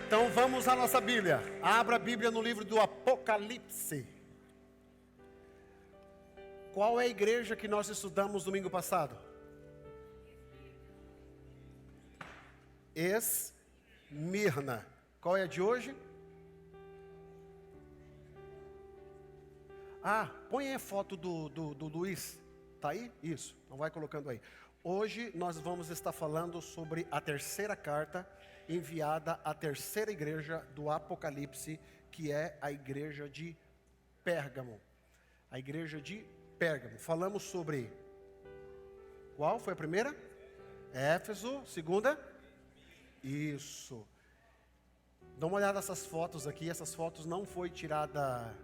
Então vamos à nossa Bíblia. Abra a Bíblia no livro do Apocalipse. Qual é a igreja que nós estudamos domingo passado? Esmirna. Qual é a de hoje? Põe aí a foto do Luiz. Tá aí? Isso. Então vai colocando aí. Hoje nós vamos estar falando sobre a terceira carta enviada à terceira igreja do Apocalipse, que é a igreja de Pérgamo. A igreja de Pérgamo. Falamos sobre... Qual foi a primeira? Éfeso. Segunda? Isso. Dá uma olhada nessas fotos aqui. Essas fotos não foi tirada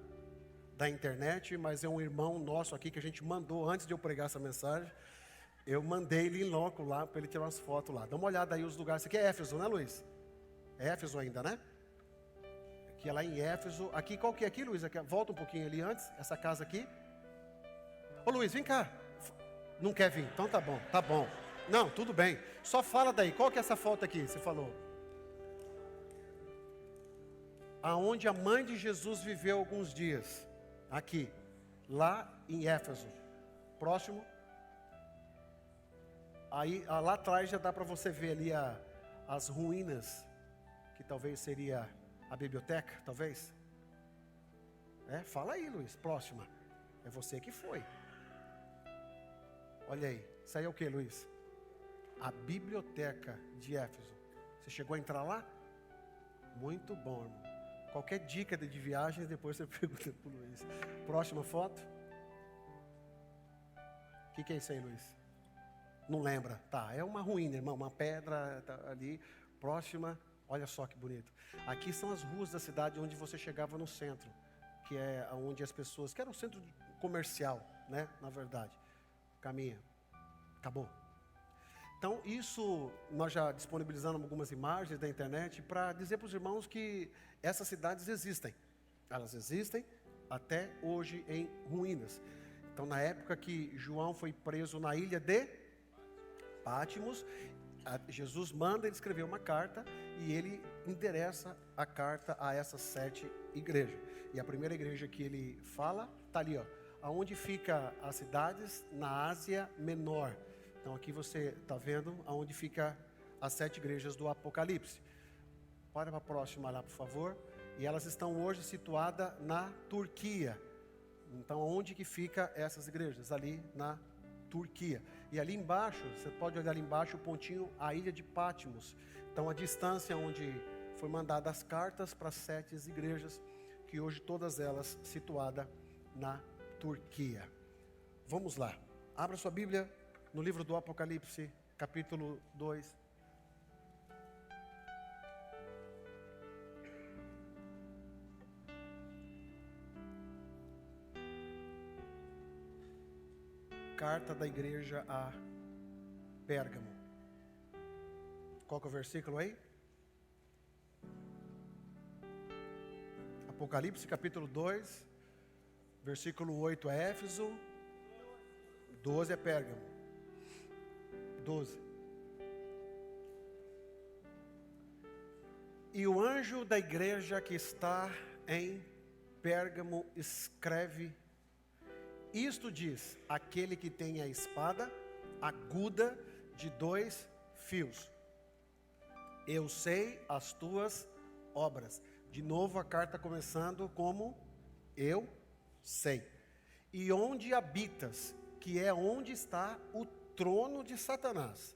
da internet, mas é um irmão nosso aqui que a gente mandou antes de eu pregar essa mensagem. Eu mandei ele em loco lá para ele tirar umas fotos lá. Dá uma olhada aí os lugares. Isso aqui é Éfeso, né, Luiz? É Éfeso ainda, né? Aqui é lá em Éfeso. Aqui, qual que é aqui, Luiz? Aqui, volta um pouquinho ali antes. Essa casa aqui. Ô, Luiz, vem cá. Não quer vir? Então tá bom, tá bom. Não, tudo bem. Só fala daí. Qual que é essa foto aqui? Você falou. Aonde a mãe de Jesus viveu alguns dias. Aqui. Lá em Éfeso. Próximo. Aí, lá atrás já dá para você ver ali as ruínas, que talvez seria a biblioteca, talvez. Fala aí, Luiz, próxima. É você que foi. Olha aí, isso aí é o que, Luiz? A biblioteca de Éfeso. Você chegou a entrar lá? Muito bom, irmão. Qualquer dica de viagens, depois você pergunta para o Luiz. Próxima foto. O que é isso aí, Luiz? Não lembra? Tá, é uma ruína, irmão, uma pedra tá ali, próxima. Olha só que bonito. Aqui são as ruas da cidade onde você chegava no centro, que é onde as pessoas, que era um centro comercial, né, na verdade. Caminha. Acabou. Então, isso, nós já disponibilizamos algumas imagens da internet para dizer para os irmãos que essas cidades existem. Elas existem até hoje em ruínas. Então, na época que João foi preso na ilha de Pátimos, Jesus manda ele escrever uma carta e ele endereça a carta a essas 7 igrejas. E a primeira igreja que ele fala está ali, aonde fica as cidades na Ásia Menor. Então aqui você está vendo aonde fica as 7 igrejas do Apocalipse. Para a próxima lá, por favor. E elas estão hoje situadas na Turquia. Então onde que fica essas igrejas? Ali na Turquia. E ali embaixo, você pode olhar ali embaixo o pontinho, a ilha de Pátimos. Então a distância onde foi mandadas as cartas para 7 igrejas, que hoje todas elas situadas na Turquia. Vamos lá. Abra sua Bíblia no livro do Apocalipse, capítulo 2. Carta da igreja a Pérgamo. Qual que é o versículo aí? Apocalipse capítulo 2, versículo 8 é Éfeso, 12 é Pérgamo. 12. E o anjo da igreja que está em Pérgamo escreve: isto diz aquele que tem a espada aguda de 2 fios. Eu sei as tuas obras. De novo a carta começando como eu sei. E onde habitas, que é onde está o trono de Satanás.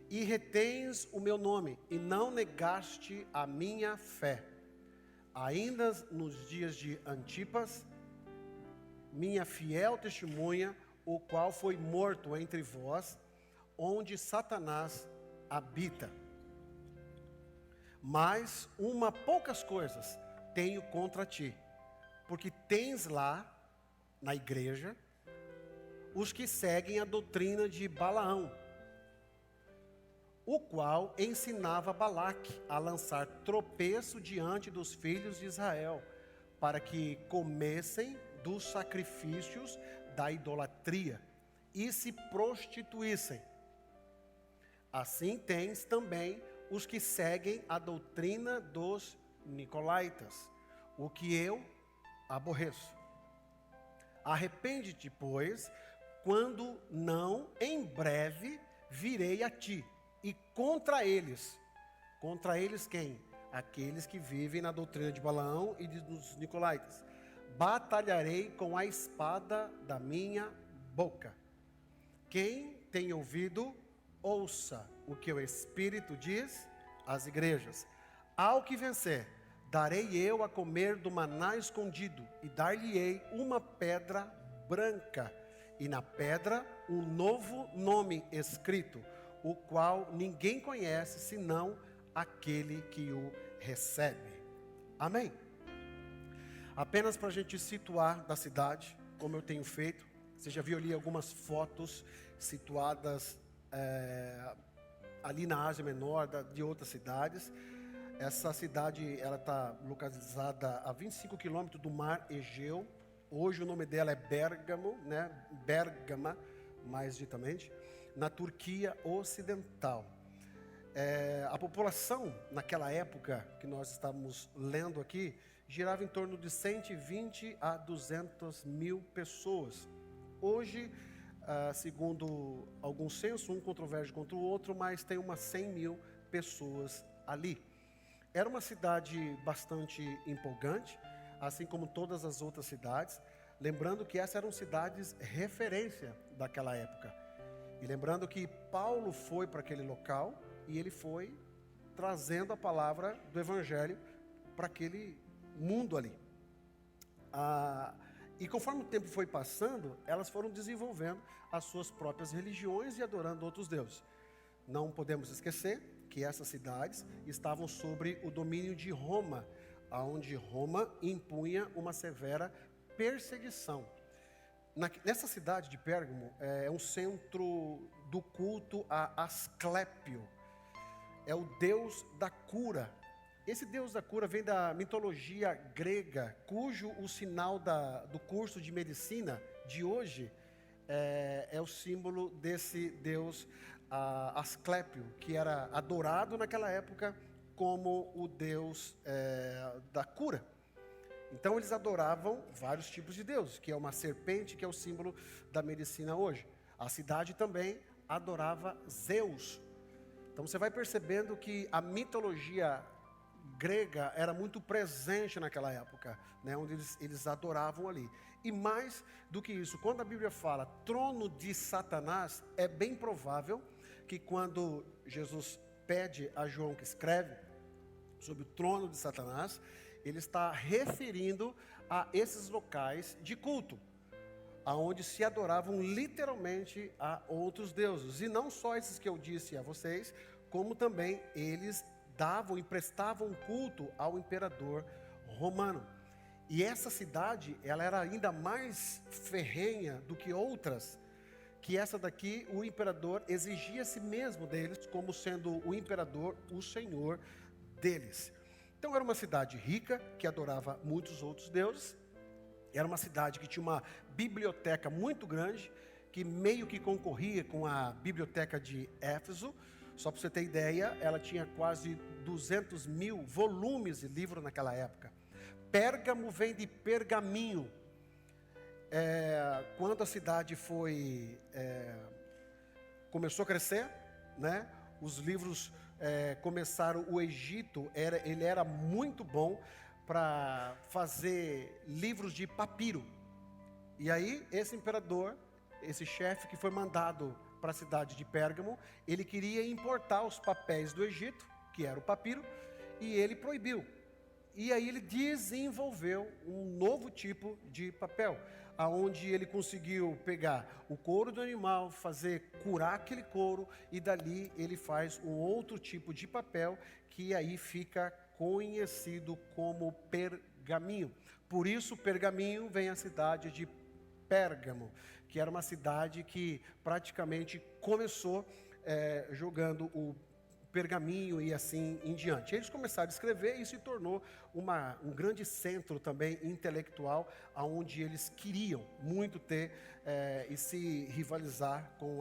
E retens o meu nome, e não negaste a minha fé. Ainda nos dias de Antipas, minha fiel testemunha, o qual foi morto entre vós, onde Satanás habita. Mas poucas coisas tenho contra ti, porque tens lá, na igreja, os que seguem a doutrina de Balaão, o qual ensinava Balaque a lançar tropeço diante dos filhos de Israel, para que comessem dos sacrifícios da idolatria e se prostituíssem. Assim tens também os que seguem a doutrina dos nicolaítas, o que eu aborreço. Arrepende-te, pois, quando não, em breve virei a ti, e contra eles quem? Aqueles que vivem na doutrina de Balaão e dos nicolaítas, batalharei com a espada da minha boca. Quem tem ouvido, ouça o que o Espírito diz às igrejas. Ao que vencer, darei eu a comer do maná escondido, e dar-lhe-ei uma pedra branca, e na pedra um novo nome escrito, o qual ninguém conhece, senão aquele que o recebe. Amém? Apenas para a gente situar da cidade, como eu tenho feito, você já viu ali algumas fotos situadas ali na Ásia Menor, de outras cidades. Essa cidade, ela está localizada a 25 quilômetros do mar Egeu. Hoje o nome dela é Bérgamo, né? Bérgama, mais ditamente, na Turquia Ocidental. A população, naquela época que nós estamos lendo aqui, girava em torno de 120 a 200 mil pessoas. Hoje, segundo alguns censos, um controverge contra o outro, mas tem umas 100 mil pessoas ali. Era uma cidade bastante empolgante, assim como todas as outras cidades. Lembrando que essas eram cidades referência daquela época. E lembrando que Paulo foi para aquele local e ele foi trazendo a palavra do Evangelho para aquele mundo ali. E conforme o tempo foi passando, elas foram desenvolvendo as suas próprias religiões e adorando outros deuses. Não podemos esquecer que essas cidades estavam sobre o domínio de Roma, onde Roma impunha uma severa perseguição. Nessa cidade de Pérgamo, é um centro do culto a Asclépio, é o deus da cura. Esse deus da cura vem da mitologia grega, cujo o sinal do curso de medicina de hoje é o símbolo desse deus Asclépio, que era adorado naquela época como o deus da cura. Então eles adoravam vários tipos de deuses, que é uma serpente, que é o símbolo da medicina hoje. A cidade também adorava Zeus. Então você vai percebendo que a mitologia grega era muito presente naquela época, né, onde eles adoravam ali. E mais do que isso, quando a Bíblia fala trono de Satanás, é bem provável que quando Jesus pede a João que escreve sobre o trono de Satanás, ele está referindo a esses locais de culto, aonde se adoravam literalmente a outros deuses. E não só esses que eu disse a vocês, como também eles davam e prestavam culto ao imperador romano. E essa cidade, ela era ainda mais ferrenha do que outras, que essa daqui, o imperador exigia a si mesmo deles, como sendo o imperador, o senhor deles. Então era uma cidade rica, que adorava muitos outros deuses. Era uma cidade que tinha uma biblioteca muito grande, que meio que concorria com a biblioteca de Éfeso. Só para você ter ideia, ela tinha quase 200 mil volumes de livro naquela época. Pérgamo vem de pergaminho. Quando a cidade começou a crescer, né, os livros começaram. O Egito ele era muito bom para fazer livros de papiro. E aí esse imperador, esse chefe que foi mandado para a cidade de Pérgamo, ele queria importar os papéis do Egito, que era o papiro, e ele proibiu. E aí ele desenvolveu um novo tipo de papel, aonde ele conseguiu pegar o couro do animal, curar aquele couro, e dali ele faz um outro tipo de papel, que aí fica conhecido como pergaminho. Por isso, pergaminho vem a cidade de Pérgamo, que era uma cidade que praticamente começou jogando o pergaminho e assim em diante. Eles começaram a escrever e se tornou um grande centro também intelectual, onde eles queriam muito ter e se rivalizar com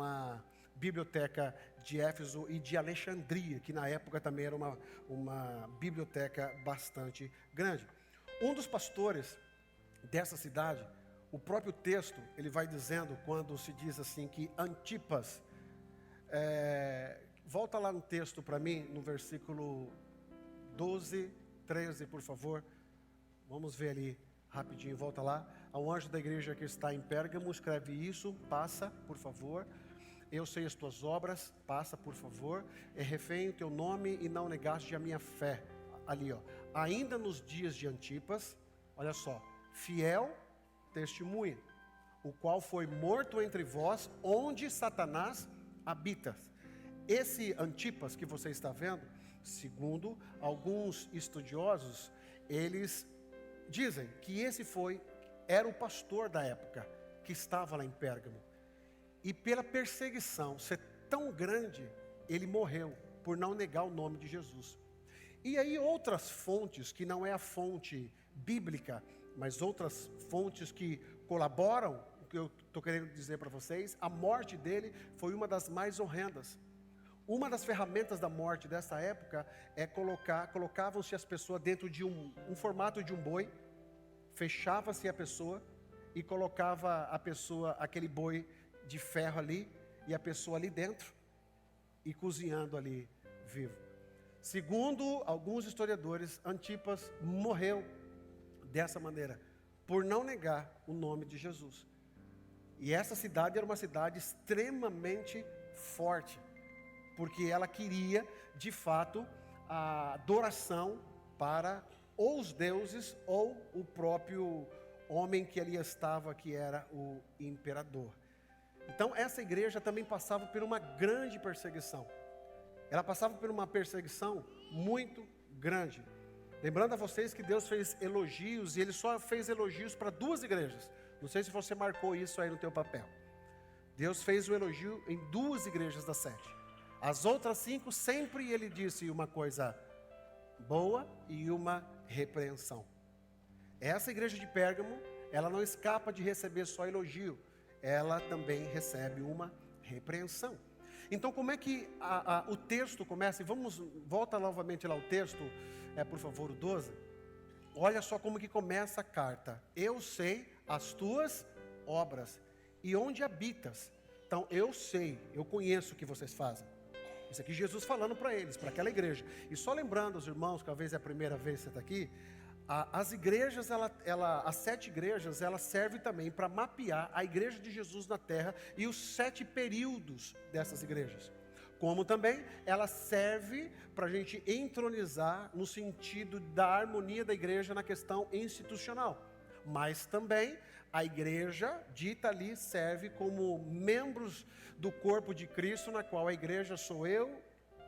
biblioteca de Éfeso e de Alexandria, que na época também era uma biblioteca bastante grande. Um dos pastores dessa cidade, o próprio texto, ele vai dizendo, quando se diz assim, que Antipas, volta lá no texto para mim, no versículo 12, 13, por favor. Vamos ver ali rapidinho, volta lá. Ao anjo da igreja que está em Pérgamo, escreve isso, passa, por favor. Eu sei as tuas obras, passa, por favor. É refém o teu nome e não negaste a minha fé. Ali, ó. Ainda nos dias de Antipas, olha só, fiel testemunha, o qual foi morto entre vós, onde Satanás habita. Esse Antipas que você está vendo, segundo alguns estudiosos, eles dizem que era o pastor da época, que estava lá em Pérgamo. E pela perseguição ser tão grande, ele morreu, por não negar o nome de Jesus. E aí outras fontes, que não é a fonte bíblica, mas outras fontes que colaboram, o que eu estou querendo dizer para vocês, a morte dele foi uma das mais horrendas. Uma das ferramentas da morte dessa época é colocavam-se as pessoas dentro de um formato de um boi, fechava-se a pessoa e colocava a pessoa, aquele boi de ferro ali, e a pessoa ali dentro, e cozinhando ali vivo. Segundo alguns historiadores, Antipas morreu dessa maneira, por não negar o nome de Jesus. E essa cidade era uma cidade extremamente forte, porque ela queria, de fato, a adoração para ou os deuses ou o próprio homem que ali estava, que era o imperador. Então essa igreja também passava por uma grande perseguição. Ela passava por uma perseguição muito grande. Lembrando a vocês que Deus fez elogios, e Ele só fez elogios para 2 igrejas. Não sei se você marcou isso aí no teu papel. Deus fez o elogio em 2 igrejas das 7. As outras 5, sempre Ele disse uma coisa boa e uma repreensão. Essa igreja de Pérgamo, ela não escapa de receber só elogio, ela também recebe uma repreensão. Então, como é que o texto começa? E volta novamente lá o texto, por favor, o 12. Olha só como que começa a carta. Eu sei as tuas obras e onde habitas. Então, eu sei, eu conheço o que vocês fazem. Isso aqui Jesus falando para eles, para aquela igreja. E só lembrando os irmãos, que talvez é a primeira vez que você está aqui, as igrejas, as 7 igrejas, ela serve também para mapear a igreja de Jesus na terra e os 7 períodos dessas igrejas. Como também ela serve para a gente entronizar no sentido da harmonia da igreja na questão institucional. Mas também a igreja dita ali serve como membros do corpo de Cristo, na qual a igreja sou eu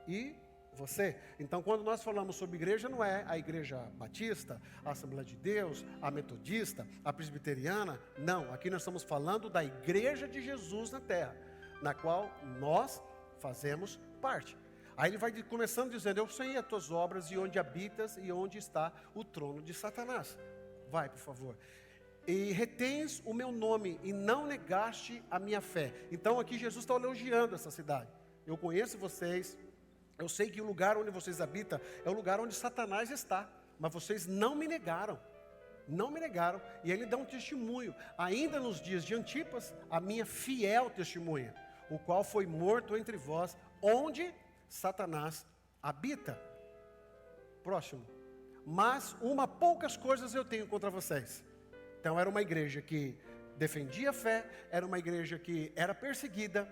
e você. Então, quando nós falamos sobre igreja, não é a igreja batista, a Assembleia de Deus, a metodista, a presbiteriana. Não, aqui nós estamos falando da igreja de Jesus na terra, na qual nós fazemos parte. Aí ele vai começando dizendo, eu sei as tuas obras e onde habitas e onde está o trono de Satanás. Vai, por favor. E retens o meu nome e não negaste a minha fé. Então aqui Jesus está elogiando essa cidade. Eu conheço vocês. Eu sei que o lugar onde vocês habitam é o lugar onde Satanás está, mas vocês não me negaram, e ele dá um testemunho, ainda nos dias de Antipas, a minha fiel testemunha, o qual foi morto entre vós, onde Satanás habita. Próximo. Mas poucas coisas eu tenho contra vocês. Então era uma igreja que defendia a fé, era uma igreja que era perseguida,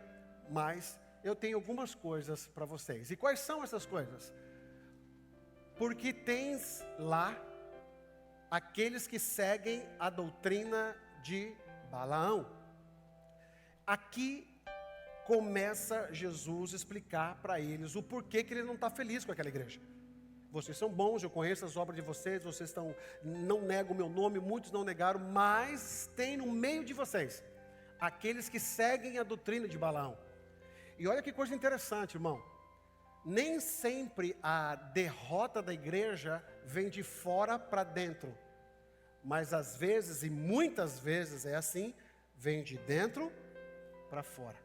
mas eu tenho algumas coisas para vocês. E quais são essas coisas? Porque tens lá aqueles que seguem a doutrina de Balaão. Aqui começa Jesus a explicar para eles o porquê que ele não está feliz com aquela igreja. Vocês são bons, eu conheço as obras de vocês, não negam o meu nome, muitos não negaram, mas tem no meio de vocês aqueles que seguem a doutrina de Balaão. E olha que coisa interessante, irmão. Nem sempre a derrota da igreja vem de fora para dentro. Mas às vezes, e muitas vezes é assim, vem de dentro para fora.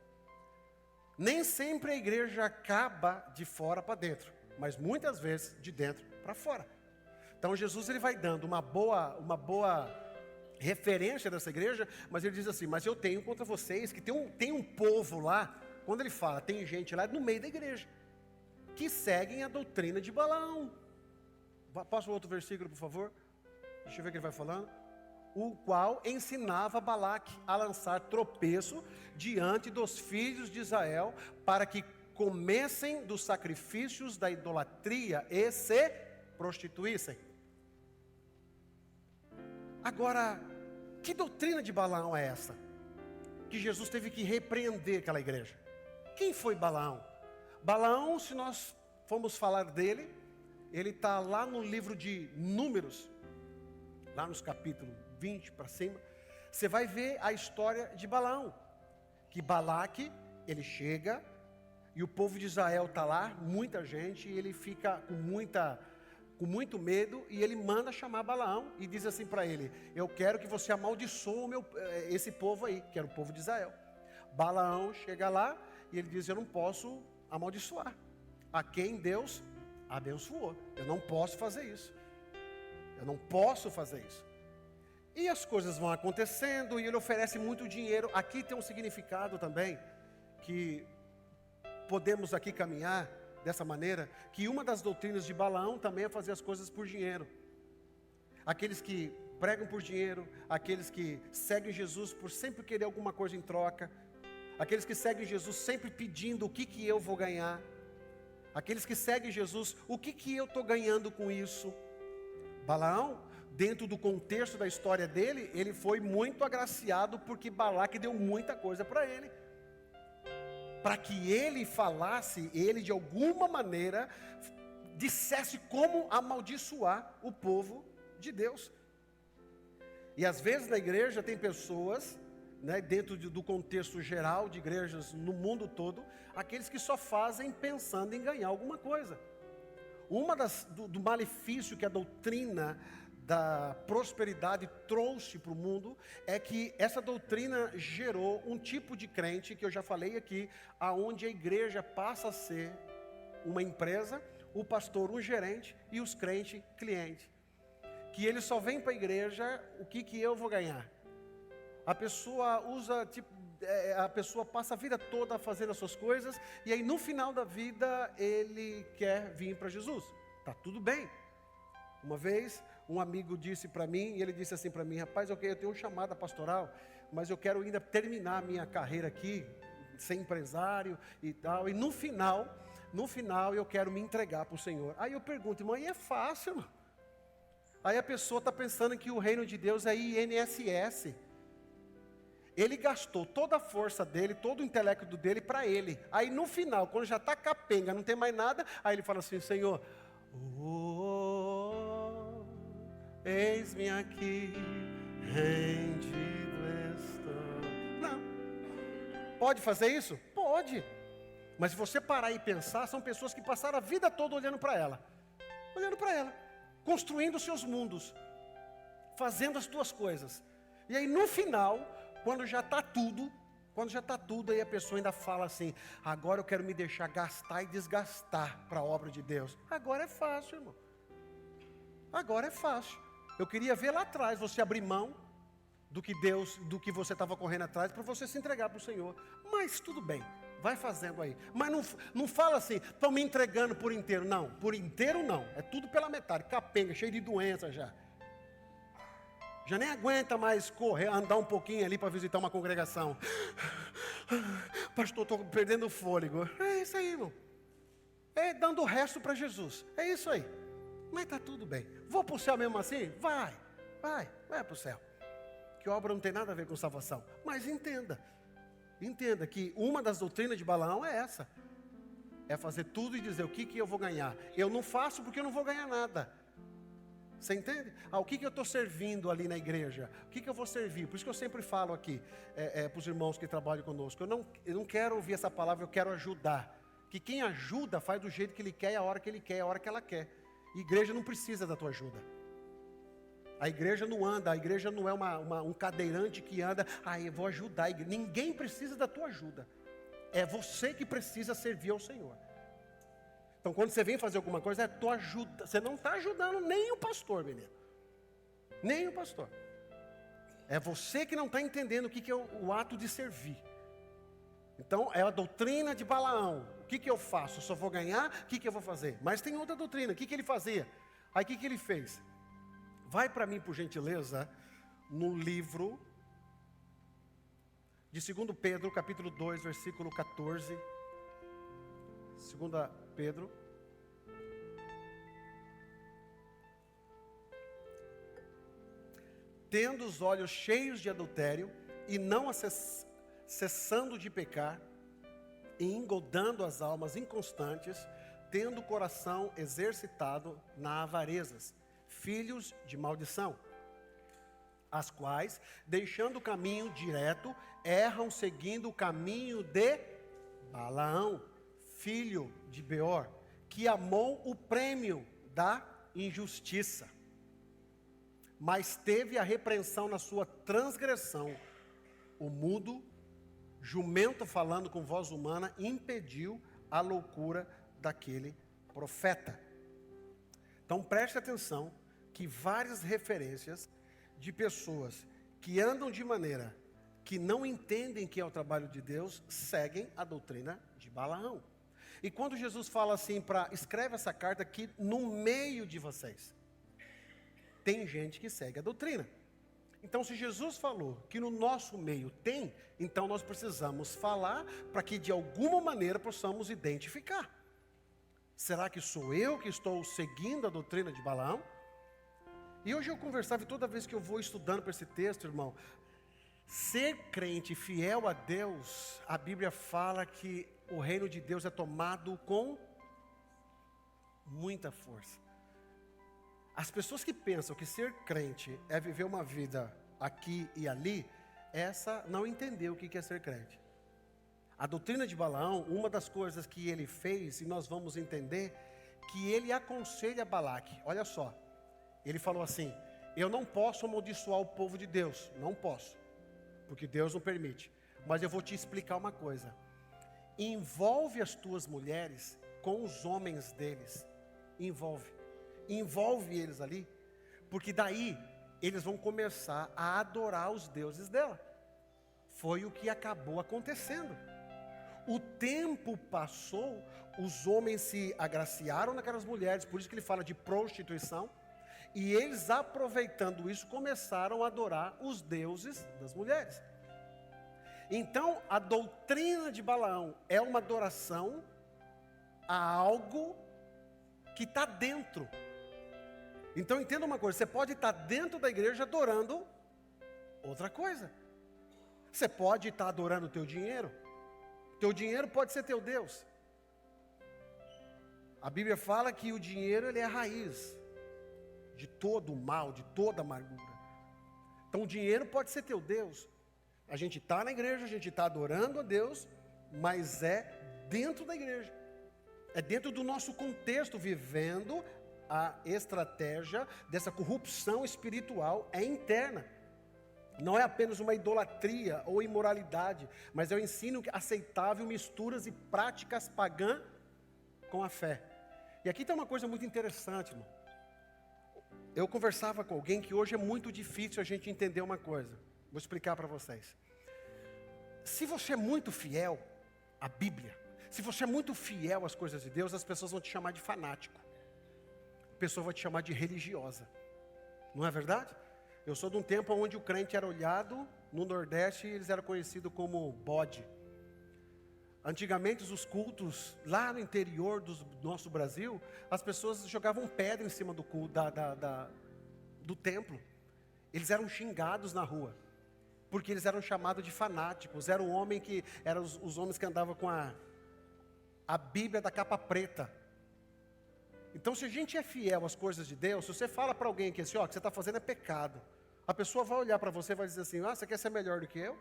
Nem sempre a igreja acaba de fora para dentro, mas muitas vezes de dentro para fora. Então Jesus ele vai dando uma boa referência dessa igreja, mas ele diz assim: mas eu tenho contra vocês que tem um povo lá. Quando ele fala, tem gente lá no meio da igreja que seguem a doutrina de Balaão. Posso o outro versículo, por favor? Deixa eu ver o que ele vai falando. O qual ensinava Balaque a lançar tropeço diante dos filhos de Israel, para que comessem dos sacrifícios da idolatria e se prostituíssem. Agora, que doutrina de Balaão é essa? Que Jesus teve que repreender aquela igreja. Quem foi Balaão? Balaão, se nós formos falar dele, ele está lá no livro de Números, lá nos capítulos 20 para cima. Você vai ver a história de Balaão, que Balaque, ele chega, e o povo de Israel está lá, muita gente, e ele fica com muito medo, e ele manda chamar Balaão, e diz assim para ele: eu quero que você amaldiçoe esse povo aí, que era o povo de Israel. Balaão chega lá, e ele diz: eu não posso amaldiçoar a quem Deus abençoou, eu não posso fazer isso, eu não posso fazer isso. E as coisas vão acontecendo, e ele oferece muito dinheiro. Aqui tem um significado também, que podemos aqui caminhar dessa maneira, que uma das doutrinas de Balaão também é fazer as coisas por dinheiro. Aqueles que pregam por dinheiro, aqueles que seguem Jesus por sempre querer alguma coisa em troca, aqueles que seguem Jesus sempre pedindo: o que eu vou ganhar? Aqueles que seguem Jesus: o que eu estou ganhando com isso? Balaão, dentro do contexto da história dele, ele foi muito agraciado, porque Balaque deu muita coisa para ele, para que ele falasse, ele de alguma maneira dissesse como amaldiçoar o povo de Deus. E às vezes na igreja tem pessoas, dentro do contexto geral de igrejas no mundo todo, aqueles que só fazem pensando em ganhar alguma coisa. Uma do malefício que a doutrina da prosperidade trouxe para o mundo é que essa doutrina gerou um tipo de crente, que eu já falei aqui, aonde a igreja passa a ser uma empresa, o pastor um gerente e os crentes clientes. Que ele só vem para a igreja: o que eu vou ganhar? A pessoa a pessoa passa a vida toda fazendo as suas coisas, e aí no final da vida ele quer vir para Jesus. Tá tudo bem. Uma vez um amigo disse para mim, e ele disse assim para mim: rapaz, eu tenho uma chamada pastoral, mas eu quero ainda terminar a minha carreira aqui, ser empresário e tal, e no final eu quero me entregar para o Senhor. Aí eu pergunto: irmão, aí é fácil, irmão. Aí a pessoa está pensando que o reino de Deus é INSS. Ele gastou toda a força dele, todo o intelecto dele para ele. Aí no final, quando já está capenga, não tem mais nada, aí ele fala assim: Senhor, eis-me aqui, rendido estou. Não. Pode fazer isso? Pode. Mas se você parar e pensar, são pessoas que passaram a vida toda olhando para ela, construindo os seus mundos, fazendo as tuas coisas. E aí no final, quando já está tudo, aí a pessoa ainda fala assim: agora eu quero me deixar gastar e desgastar para a obra de Deus. Agora é fácil, irmão. Agora é fácil. Eu queria ver lá atrás você abrir mão do que você estava correndo atrás, para você se entregar para o Senhor. Mas tudo bem, vai fazendo aí. Mas não fala assim: estão me entregando por inteiro. Não, por inteiro não. É tudo pela metade, capenga, cheio de doença já. Já nem aguenta mais correr, andar um pouquinho ali para visitar uma congregação. Pastor, estou perdendo o fôlego. É isso aí, irmão. É dando o resto para Jesus. É isso aí. Mas está tudo bem. Vou para o céu mesmo assim? Vai para o céu. Que obra não tem nada a ver com salvação. Mas entenda que uma das doutrinas de Balaão é essa. É fazer tudo e dizer: o que eu vou ganhar? Eu não faço porque eu não vou ganhar nada. Você entende? O que eu estou servindo ali na igreja? O que eu vou servir? Por isso que eu sempre falo aqui para os irmãos que trabalham conosco: eu não quero ouvir essa palavra, eu quero ajudar. Que quem ajuda faz do jeito que ele quer, a hora que ele quer, a hora que ela quer. E igreja não precisa da tua ajuda. A igreja não anda, a igreja não é um cadeirante que anda: eu vou ajudar a igreja. Ninguém precisa da tua ajuda. É você que precisa servir ao Senhor. Então, quando você vem fazer alguma coisa, é tua ajuda. Você não está ajudando nem o pastor, menino. Nem o pastor. É você que não está entendendo o que é o ato de servir. Então, é a doutrina de Balaão. O que eu faço? Eu só vou ganhar? O que eu vou fazer? Mas tem outra doutrina. O que ele fazia? Aí, o que ele fez? Vai para mim, por gentileza, no livro de 2 Pedro, capítulo 2, versículo 14. 2 Pedro. Tendo os olhos cheios de adultério e não cessando de pecar, e engodando as almas inconstantes, tendo o coração exercitado na avarezas, filhos de maldição, as quais, deixando o caminho direto, erram seguindo o caminho de Balaão, filho de Beor, que amou o prêmio da injustiça, mas teve a repreensão na sua transgressão. O mudo, jumento falando com voz humana, impediu a loucura daquele profeta. Então preste atenção que várias referências de pessoas que andam de maneira que não entendem que é o trabalho de Deus, seguem a doutrina de Balaão. E quando Jesus fala assim, escreve essa carta aqui no meio de vocês, tem gente que segue a doutrina. Então, se Jesus falou que no nosso meio tem, então nós precisamos falar para que de alguma maneira possamos identificar. Será que sou eu que estou seguindo a doutrina de Balaão? E hoje eu conversava, e toda vez que eu vou estudando para esse texto, irmão, ser crente fiel a Deus, a Bíblia fala que o reino de Deus é tomado com muita força. As pessoas que pensam que ser crente é viver uma vida aqui e ali, essa não entendeu o que é ser crente. A doutrina de Balaão, uma das coisas que ele fez, e nós vamos entender, que ele aconselha Balaque. Olha só, ele falou assim, eu não posso amaldiçoar o povo de Deus, não posso, porque Deus não permite. Mas eu vou te explicar uma coisa. Envolve as tuas mulheres com os homens deles. Envolve eles ali, porque daí eles vão começar a adorar os deuses dela. Foi o que acabou acontecendo. O tempo passou, os homens se agraciaram naquelas mulheres, por isso que ele fala de prostituição, e eles, aproveitando isso, começaram a adorar os deuses das mulheres. Então, a doutrina de Balaão é uma adoração a algo que está dentro. Então, entenda uma coisa, você pode estar dentro da igreja adorando outra coisa. Você pode estar adorando o teu dinheiro. Teu dinheiro pode ser teu Deus. A Bíblia fala que o dinheiro ele é a raiz de todo o mal, de toda a amargura. Então o dinheiro pode ser teu Deus. A gente está na igreja, a gente está adorando a Deus, mas é dentro da igreja. É dentro do nosso contexto, vivendo a estratégia dessa corrupção espiritual, é interna. Não é apenas uma idolatria ou imoralidade, mas é o ensino aceitável, misturas e práticas pagãs com a fé. E aqui tem uma coisa muito interessante, irmão. Eu conversava com alguém que hoje é muito difícil a gente entender uma coisa. Vou explicar para vocês. Se você é muito fiel à Bíblia, se você é muito fiel às coisas de Deus, as pessoas vão te chamar de fanático. A pessoa vai te chamar de religiosa. Não é verdade? Eu sou de um tempo onde o crente era olhado, no Nordeste eles eram conhecidos como bode. Antigamente os cultos, lá no interior do nosso Brasil, as pessoas jogavam pedra em cima do culto, do templo. Eles eram xingados na rua, porque eles eram chamados de fanáticos. Era um homem que, eram os homens que andavam com a Bíblia da capa preta. Então, se a gente é fiel às coisas de Deus, se você fala para alguém que assim, ó, que você está fazendo é pecado, a pessoa vai olhar para você e vai dizer assim, você quer ser melhor do que eu?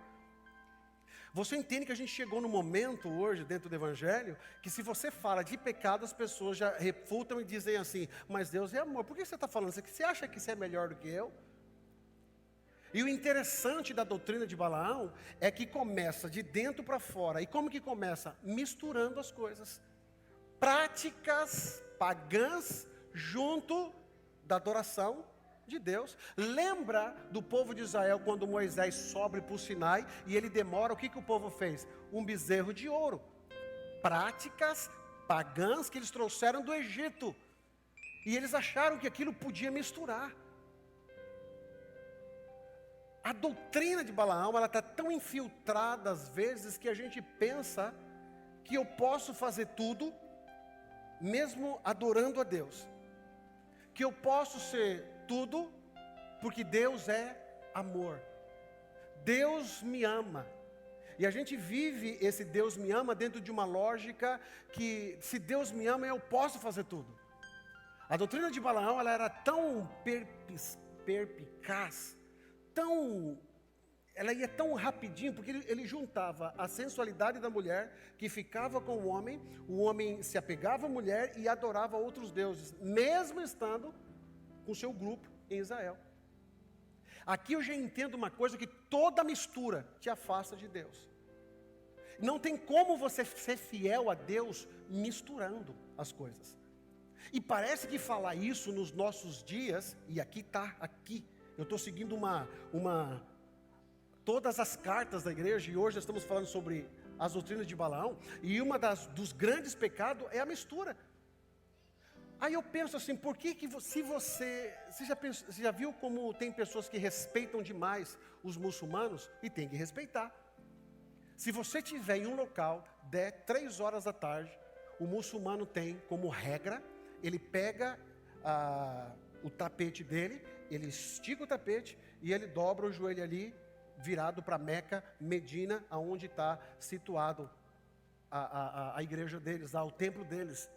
Você entende que a gente chegou no momento hoje, dentro do Evangelho, que se você fala de pecado, as pessoas já refutam e dizem assim, mas Deus é amor, por que você está falando isso? Você acha que você é melhor do que eu? E o interessante da doutrina de Balaão é que começa de dentro para fora. E como que começa? Misturando as coisas. Práticas pagãs junto da adoração de Deus. Lembra do povo de Israel quando Moisés sobe para o Sinai e ele demora, o que o povo fez? Um bezerro de ouro. Práticas pagãs que eles trouxeram do Egito. E eles acharam que aquilo podia misturar. A doutrina de Balaão, ela está tão infiltrada às vezes que a gente pensa que eu posso fazer tudo, mesmo adorando a Deus. Que eu posso ser tudo, porque Deus é amor. Deus me ama. E a gente vive esse Deus me ama dentro de uma lógica que se Deus me ama, eu posso fazer tudo. A doutrina de Balaão, ela era tão perspicaz, ela ia tão rapidinho, porque ele juntava a sensualidade da mulher, que ficava com o homem se apegava à mulher e adorava outros deuses, mesmo estando com seu grupo em Israel. Aqui eu já entendo uma coisa, que toda mistura te afasta de Deus. Não tem como você ser fiel a Deus misturando as coisas. E parece que falar isso nos nossos dias, e aqui eu estou seguindo todas as cartas da igreja, e hoje nós estamos falando sobre as doutrinas de Balaão, e dos grandes pecados é a mistura. Aí eu penso assim, por que você já viu como tem pessoas que respeitam demais os muçulmanos? E tem que respeitar. Se você estiver em um local, 3 horas da tarde, o muçulmano tem como regra, ele pega o tapete dele, ele estica o tapete e ele dobra o joelho ali, virado para Meca, Medina, aonde está situado a igreja deles, o templo deles.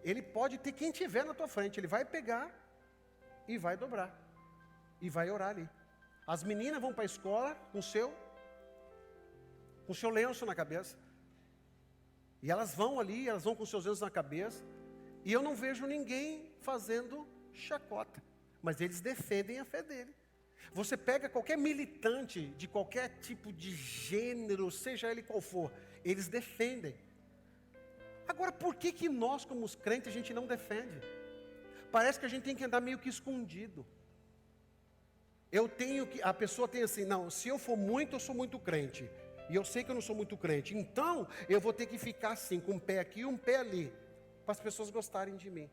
Ele pode ter quem tiver na tua frente, ele vai pegar e vai dobrar, e vai orar ali. As meninas vão para a escola com seu lenço na cabeça, e elas vão ali, elas vão com seus lenços na cabeça, e eu não vejo ninguém fazendo chacota, mas eles defendem a fé dele. Você pega qualquer militante de qualquer tipo de gênero, seja ele qual for, eles defendem. Agora, por que nós, como os crentes, a gente não defende? Parece que a gente tem que andar meio que escondido. A pessoa tem assim, não, se eu for muito, eu sou muito crente. E eu sei que eu não sou muito crente. Então, eu vou ter que ficar assim, com um pé aqui e um pé ali, para as pessoas gostarem de mim.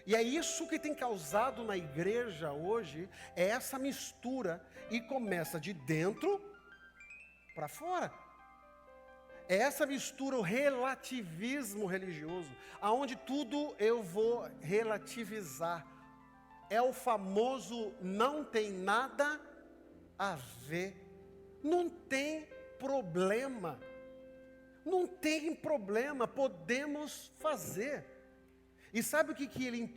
E é isso que tem causado na igreja hoje, é essa mistura, e começa de dentro para fora. É essa mistura, o relativismo religioso, aonde tudo eu vou relativizar. É o famoso não tem nada a ver. Não tem problema. Não tem problema, podemos fazer. E sabe o que ele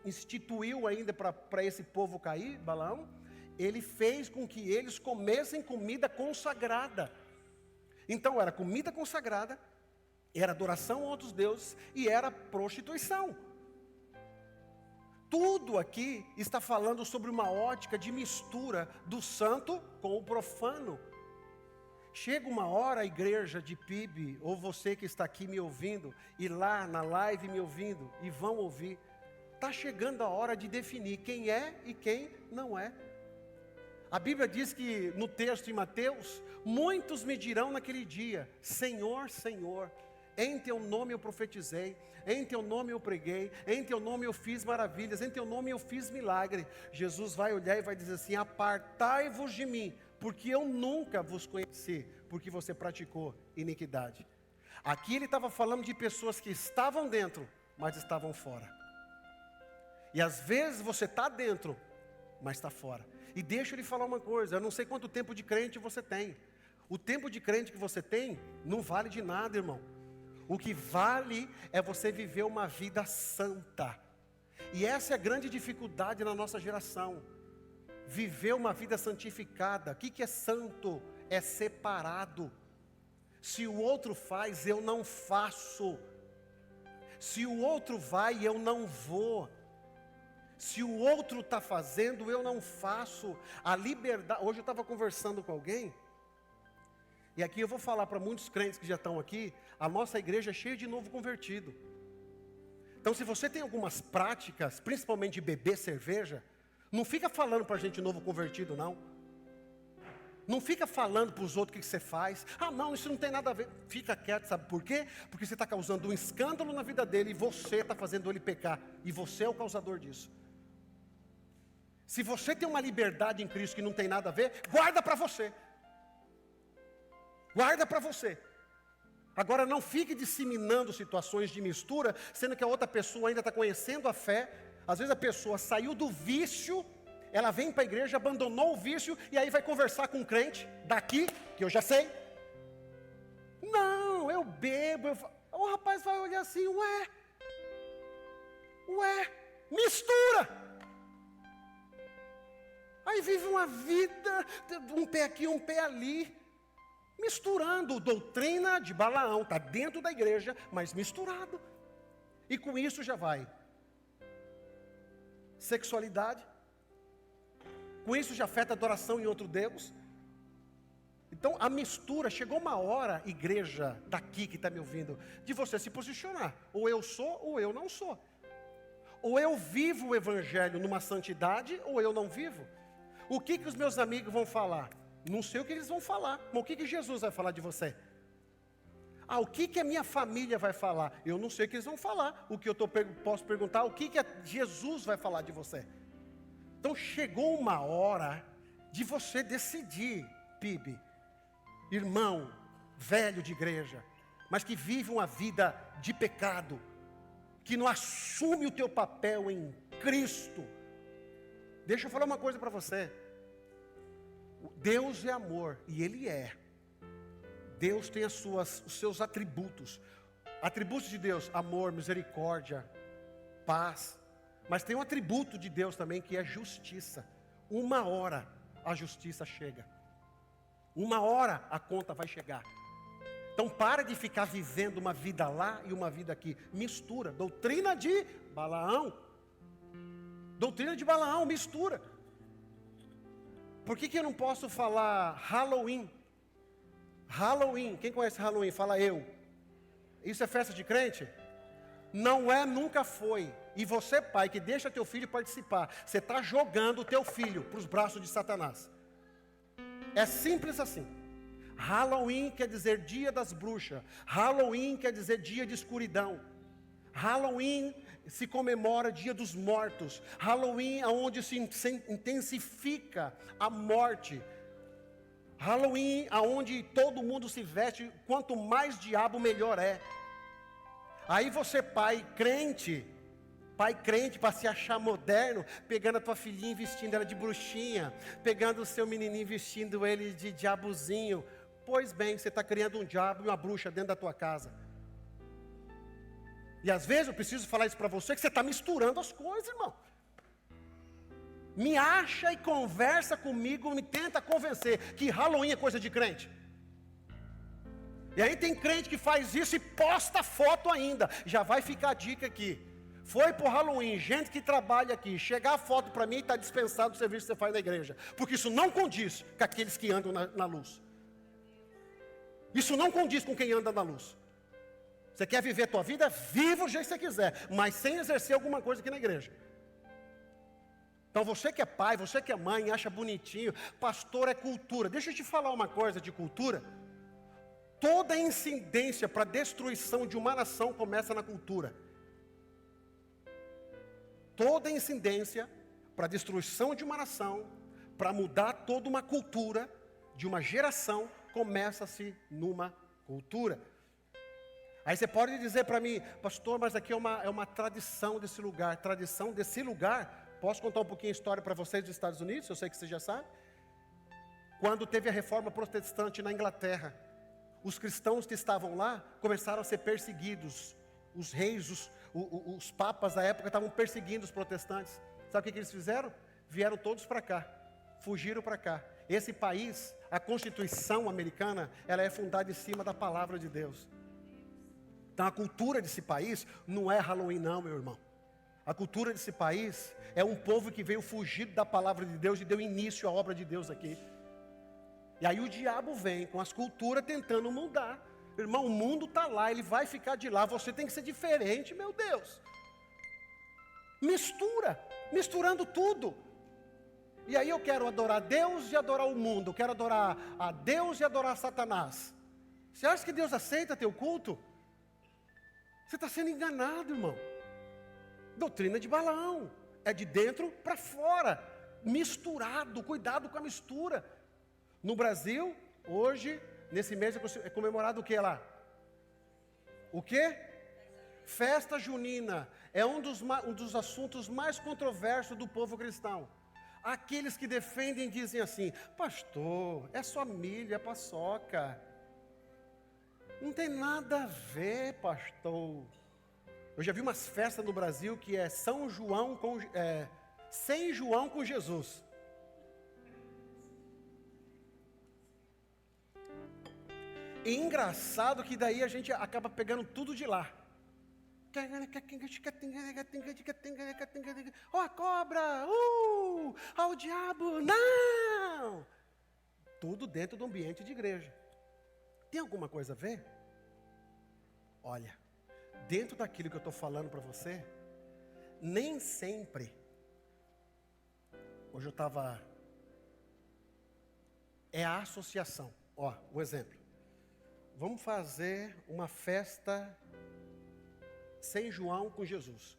instituiu ainda para esse povo cair, Balaão? Ele fez com que eles comessem comida consagrada. Então era comida consagrada, era adoração a outros deuses e era prostituição. Tudo aqui está falando sobre uma ótica de mistura do santo com o profano. Chega uma hora, a igreja de PIB, ou você que está aqui me ouvindo, e lá na live me ouvindo, e vão ouvir, está chegando a hora de definir quem é e quem não é. A Bíblia diz que no texto de Mateus, muitos me dirão naquele dia, Senhor, Senhor, em teu nome eu profetizei, em teu nome eu preguei, em teu nome eu fiz maravilhas, em teu nome eu fiz milagre. Jesus vai olhar e vai dizer assim, apartai-vos de mim, porque eu nunca vos conheci, porque você praticou iniquidade. Aqui ele estava falando de pessoas que estavam dentro, mas estavam fora. E às vezes você está dentro, mas está fora. E deixa eu lhe falar uma coisa, eu não sei quanto tempo de crente você tem. O tempo de crente que você tem não vale de nada, irmão. O que vale é você viver uma vida santa. E essa é a grande dificuldade na nossa geração. Viver uma vida santificada. O que é santo? É separado. Se o outro faz, eu não faço. Se o outro vai, eu não vou. Se o outro está fazendo, eu não faço. A liberdade. Hoje eu estava conversando com alguém, e aqui eu vou falar para muitos crentes que já estão aqui, a nossa igreja é cheia de novo convertido. Então se você tem algumas práticas, principalmente de beber cerveja, não fica falando para a gente novo convertido não. Não fica falando para os outros o que você faz. Ah não, isso não tem nada a ver. Fica quieto, sabe por quê? Porque você está causando um escândalo na vida dele, e você está fazendo ele pecar, e você é o causador disso. Se você tem uma liberdade em Cristo que não tem nada a ver, guarda para você. Guarda para você. Agora não fique disseminando situações de mistura, sendo que a outra pessoa ainda está conhecendo a fé. Às vezes a pessoa saiu do vício, ela vem para a igreja, abandonou o vício, e aí vai conversar com um crente daqui, que eu já sei. Não, eu bebo. O rapaz vai olhar assim, mistura. Aí vive uma vida, um pé aqui, um pé ali, misturando doutrina de Balaão, está dentro da igreja, mas misturado. E com isso já vai sexualidade, com isso já afeta adoração em outro Deus. Então a mistura, chegou uma hora, igreja daqui que está me ouvindo, de você se posicionar, ou eu sou ou eu não sou. Ou eu vivo o evangelho numa santidade, ou eu não vivo. O que os meus amigos vão falar? Não sei o que eles vão falar, mas o que Jesus vai falar de você? Ah, o que a minha família vai falar? Eu não sei o que eles vão falar. O que eu posso perguntar, o que Jesus vai falar de você? Então chegou uma hora de você decidir, PIB, irmão, velho de igreja, mas que vive uma vida de pecado, que não assume o teu papel em Cristo. Deixa eu falar uma coisa para você. Deus é amor, e Ele é. Deus tem os seus atributos. Atributos de Deus, amor, misericórdia, paz. Mas tem um atributo de Deus também que é justiça. Uma hora a justiça chega. Uma hora a conta vai chegar. Então para de ficar vivendo uma vida lá e uma vida aqui. Mistura, doutrina de Balaão. Doutrina de Balaão, mistura. Por que eu não posso falar Halloween? Halloween, quem conhece Halloween? Fala eu. Isso é festa de crente? Não é, nunca foi. E você, pai, que deixa teu filho participar, você está jogando o teu filho para os braços de Satanás. É simples assim. Halloween quer dizer dia das bruxas. Halloween quer dizer dia de escuridão. Halloween se comemora dia dos mortos. Halloween é onde se intensifica a morte. Halloween é onde todo mundo se veste, quanto mais diabo melhor é. Aí você pai crente para se achar moderno, pegando a tua filhinha e vestindo ela de bruxinha, pegando o seu menininho vestindo ele de diabozinho. Pois bem, você está criando um diabo e uma bruxa dentro da tua casa. E às vezes eu preciso falar isso para você, que você está misturando as coisas, irmão. Me acha e conversa comigo, me tenta convencer que Halloween é coisa de crente. E aí tem crente que faz isso e posta foto ainda. Já vai ficar a dica aqui. Foi pro Halloween, gente que trabalha aqui, chegar a foto para mim e está dispensado o serviço que você faz na igreja. Porque isso não condiz com aqueles que andam na luz. Isso não condiz com quem anda na luz. Você quer viver a tua vida? Viva o jeito que você quiser, mas sem exercer alguma coisa aqui na igreja. Então você que é pai, você que é mãe, acha bonitinho, pastor é cultura. Deixa eu te falar uma coisa de cultura. Toda incidência para a destruição de uma nação começa na cultura. Toda incidência para a destruição de uma nação, para mudar toda uma cultura de uma geração, começa-se numa cultura. Aí você pode dizer para mim, pastor, mas aqui é uma tradição desse lugar. Tradição desse lugar, posso contar um pouquinho a história para vocês dos Estados Unidos? Eu sei que você já sabe. Quando teve a reforma protestante na Inglaterra, os cristãos que estavam lá começaram a ser perseguidos. Os reis, os papas da época estavam perseguindo os protestantes. Sabe o que eles fizeram? Vieram todos para cá, fugiram para cá. Esse país, a Constituição americana, ela é fundada em cima da palavra de Deus. Então a cultura desse país não é Halloween não, meu irmão. A cultura desse país é um povo que veio fugido da palavra de Deus e deu início à obra de Deus aqui. E aí o diabo vem com as culturas tentando mudar. Irmão, o mundo está lá, ele vai ficar de lá, você tem que ser diferente, meu Deus. Misturando tudo. E aí eu quero adorar Deus e adorar o mundo, eu quero adorar a Deus e adorar Satanás. Você acha que Deus aceita teu culto? Você está sendo enganado, irmão. Doutrina de Balaão, é de dentro para fora, misturado, cuidado com a mistura. No Brasil, hoje, nesse mês é comemorado o que lá? O que? Festa junina. É um dos assuntos mais controversos do povo cristão. Aqueles que defendem dizem assim: pastor, é só milho, é paçoca. Não tem nada a ver, pastor. Eu já vi umas festas no Brasil que é São João sem João com Jesus. E engraçado que daí a gente acaba pegando tudo de lá. Ó a cobra, ao diabo, não! Tudo dentro do ambiente de igreja. Tem alguma coisa a ver? Olha, dentro daquilo que eu estou falando para você, nem sempre. Hoje eu estava. É a associação. Ó, um exemplo. Vamos fazer uma festa sem João com Jesus.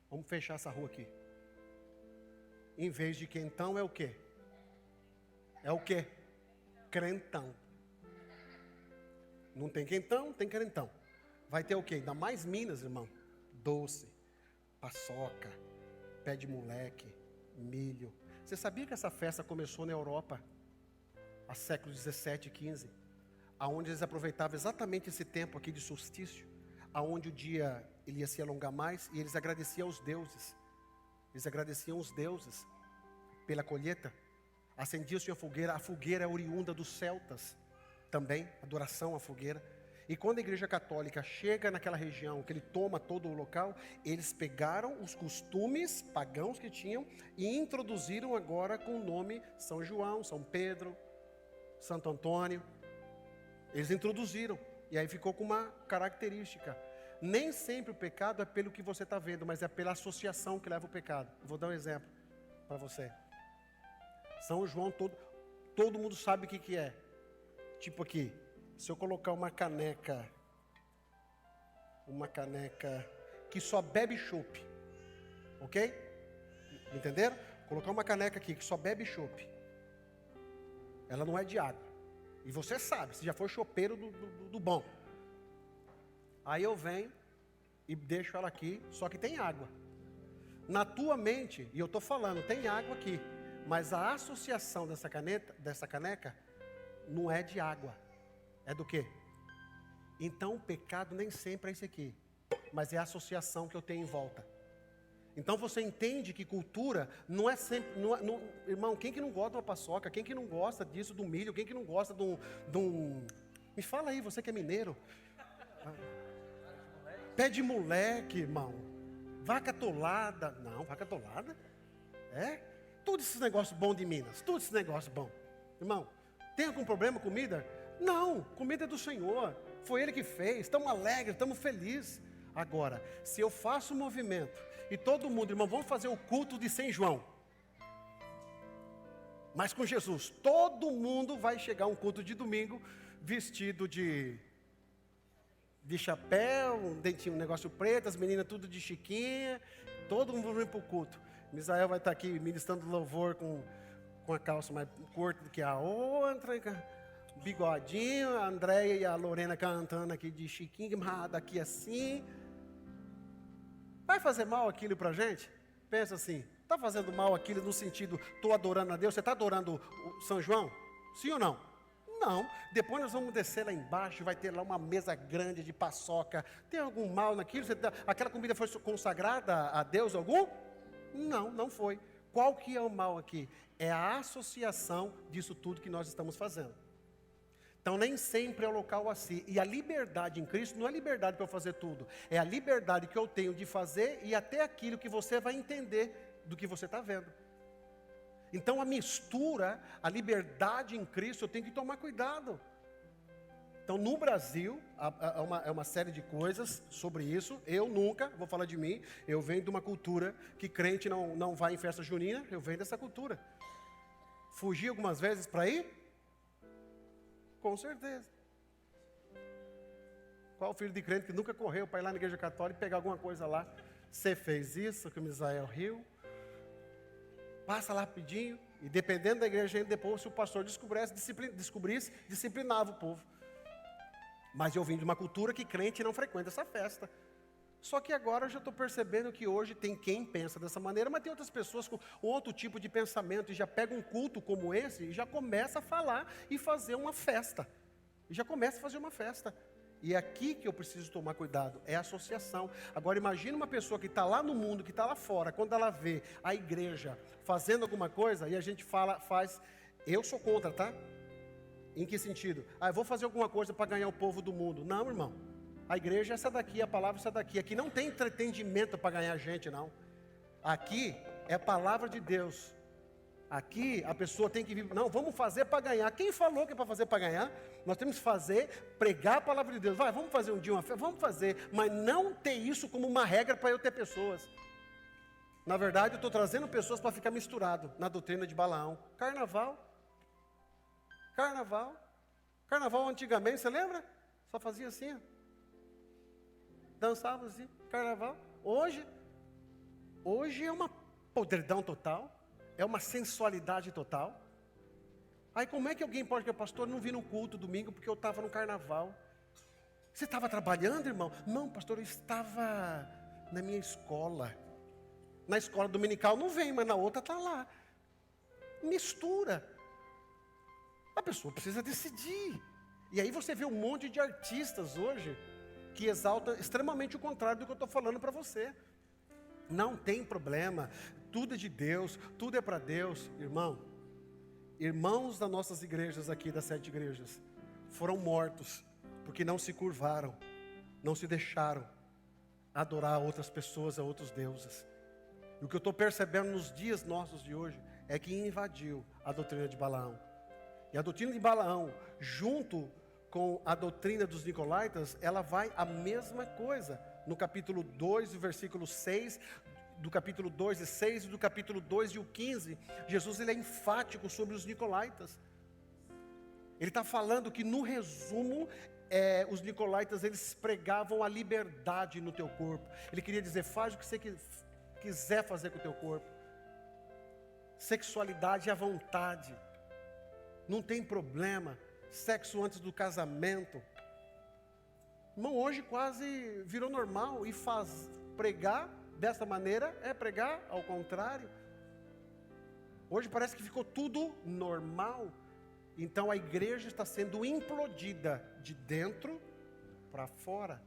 Vamos fechar essa rua aqui. Em vez de quentão, é o quê? É o quê? Crentão. Não tem quentão, tem crentão. Vai ter o quê? Ainda mais Minas, irmão. Doce, paçoca, pé de moleque, milho. Você sabia que essa festa começou na Europa? Há séculos 17 e 15. Aonde eles aproveitavam exatamente esse tempo aqui de solstício. Aonde o dia ele ia se alongar mais. E eles agradeciam aos deuses. Eles agradeciam os deuses pela colheita. Acendia-se a fogueira. A fogueira é oriunda dos celtas. Também, adoração à fogueira. E quando a igreja católica chega naquela região, que ele toma todo o local, eles pegaram os costumes pagãos que tinham e introduziram agora com o nome São João, São Pedro, Santo Antônio. Eles introduziram, e aí ficou com uma característica. Nem sempre o pecado é pelo que você está vendo, mas é pela associação que leva o pecado. Eu vou dar um exemplo para você. São João, todo mundo sabe o que é. Tipo aqui, se eu colocar uma caneca que só bebe chopp, ok? Entenderam? Colocar uma caneca aqui que só bebe chopp. Ela não é de água. E você sabe, você já foi chopeiro do bom. Aí eu venho e deixo ela aqui, só que tem água. Na tua mente, e eu estou falando, tem água aqui. Mas a associação dessa caneca não é de água. É do quê? Então o pecado nem sempre é esse aqui. Mas é a associação que eu tenho em volta. Então você entende que cultura não é sempre... irmão, quem que não gosta de uma paçoca? Quem que não gosta disso, do milho? Quem que não gosta de um... Me fala aí, você que é mineiro. Pé de moleque, irmão. Vaca atolada. Não, vaca atolada? É? Tudo esses negócios bons de Minas. Tudo esses negócios bons. Irmão, tem algum problema com comida? Não, comida é do Senhor. Foi Ele que fez. Estamos alegres, estamos felizes. Agora, se eu faço um movimento e todo mundo, irmão, vamos fazer o culto de São João. Mas com Jesus, todo mundo vai chegar a um culto de domingo vestido de chapéu, um dentinho, um negócio preto, as meninas tudo de chiquinha, todo mundo vem para o culto. Misael vai estar aqui ministrando louvor com a calça mais curta do que a outra, bigodinho, a Andréia e a Lorena cantando aqui de chiquinho, daqui assim. Vai fazer mal aquilo para a gente? Pensa assim, está fazendo mal aquilo no sentido, estou adorando a Deus, você está adorando o São João? Sim ou não? Não. Depois nós vamos descer lá embaixo, vai ter lá uma mesa grande de paçoca. Tem algum mal naquilo? Aquela comida foi consagrada a Deus algum? Não, não foi. Qual que é o mal aqui? É a associação disso tudo que nós estamos fazendo. Então nem sempre é o local assim. E a liberdade em Cristo não é liberdade para eu fazer tudo. É a liberdade que eu tenho de fazer e até aquilo que você vai entender do que você está vendo. Então a mistura, a liberdade em Cristo, eu tenho que tomar cuidado. Então no Brasil, é uma série de coisas sobre isso. Eu nunca, vou falar de mim, eu venho de uma cultura que crente não vai em festa junina, eu venho dessa cultura. Fugi algumas vezes para ir? Com certeza. Qual filho de crente que nunca correu para ir lá na igreja católica e pegar alguma coisa lá? Você fez isso, que o Misael riu. Passa lá rapidinho. E dependendo da igreja, depois, se o pastor descobrisse, disciplinava o povo. Mas eu vim de uma cultura que crente não frequenta essa festa. Só que agora eu já estou percebendo que hoje tem quem pensa dessa maneira, mas tem outras pessoas com outro tipo de pensamento e já pega um culto como esse e já começa a falar e fazer uma festa. E já começa a fazer uma festa. E é aqui que eu preciso tomar cuidado, é a associação. Agora imagine uma pessoa que está lá no mundo, que está lá fora, quando ela vê a igreja fazendo alguma coisa e a gente faz, eu sou contra, tá? Em que sentido? Eu vou fazer alguma coisa para ganhar o povo do mundo. Não, irmão. A igreja é essa daqui, a palavra é essa daqui. Aqui não tem entretenimento para ganhar gente, não. Aqui é a palavra de Deus. Aqui a pessoa tem que vir. Não, vamos fazer para ganhar. Quem falou que é para fazer para ganhar? Nós temos que fazer, pregar a palavra de Deus. Vamos fazer um dia uma festa? Vamos fazer. Mas não ter isso como uma regra para eu ter pessoas. Na verdade, eu estou trazendo pessoas para ficar misturado na doutrina de Balaão. Carnaval antigamente, você lembra? Só fazia assim, ó. Dançava assim, carnaval. Hoje é uma podridão total, é uma sensualidade total. Aí como é que alguém pode dizer, pastor, não vim no culto domingo porque eu estava no carnaval? Você estava trabalhando, irmão? Não, pastor, eu estava na minha escola. Na escola dominical não vem, mas na outra está lá. Mistura. A pessoa precisa decidir. E aí você vê um monte de artistas hoje que exalta extremamente o contrário do que eu estou falando para você. Não tem problema, tudo é de Deus, tudo é para Deus. Irmãos das nossas igrejas aqui, das 7 igrejas, foram mortos, porque não se curvaram, não se deixaram adorar outras pessoas, a outros deuses. E o que eu estou percebendo nos dias nossos de hoje, é que invadiu a doutrina de Balaão. E a doutrina de Balaão, junto com a doutrina dos Nicolaítas, ela vai a mesma coisa. No capítulo 2, versículo 6, do capítulo 2 e 6, e do capítulo 2 e o 15, Jesus ele é enfático sobre os Nicolaítas. Ele está falando que, no resumo, os Nicolaítas, eles pregavam a liberdade no teu corpo. Ele queria dizer, faz o que você quiser fazer com o teu corpo. Sexualidade à vontade. Não tem problema. Sexo antes do casamento. Irmão, hoje quase virou normal. E pregar dessa maneira é pregar ao contrário. Hoje parece que ficou tudo normal. Então a igreja está sendo implodida de dentro para fora.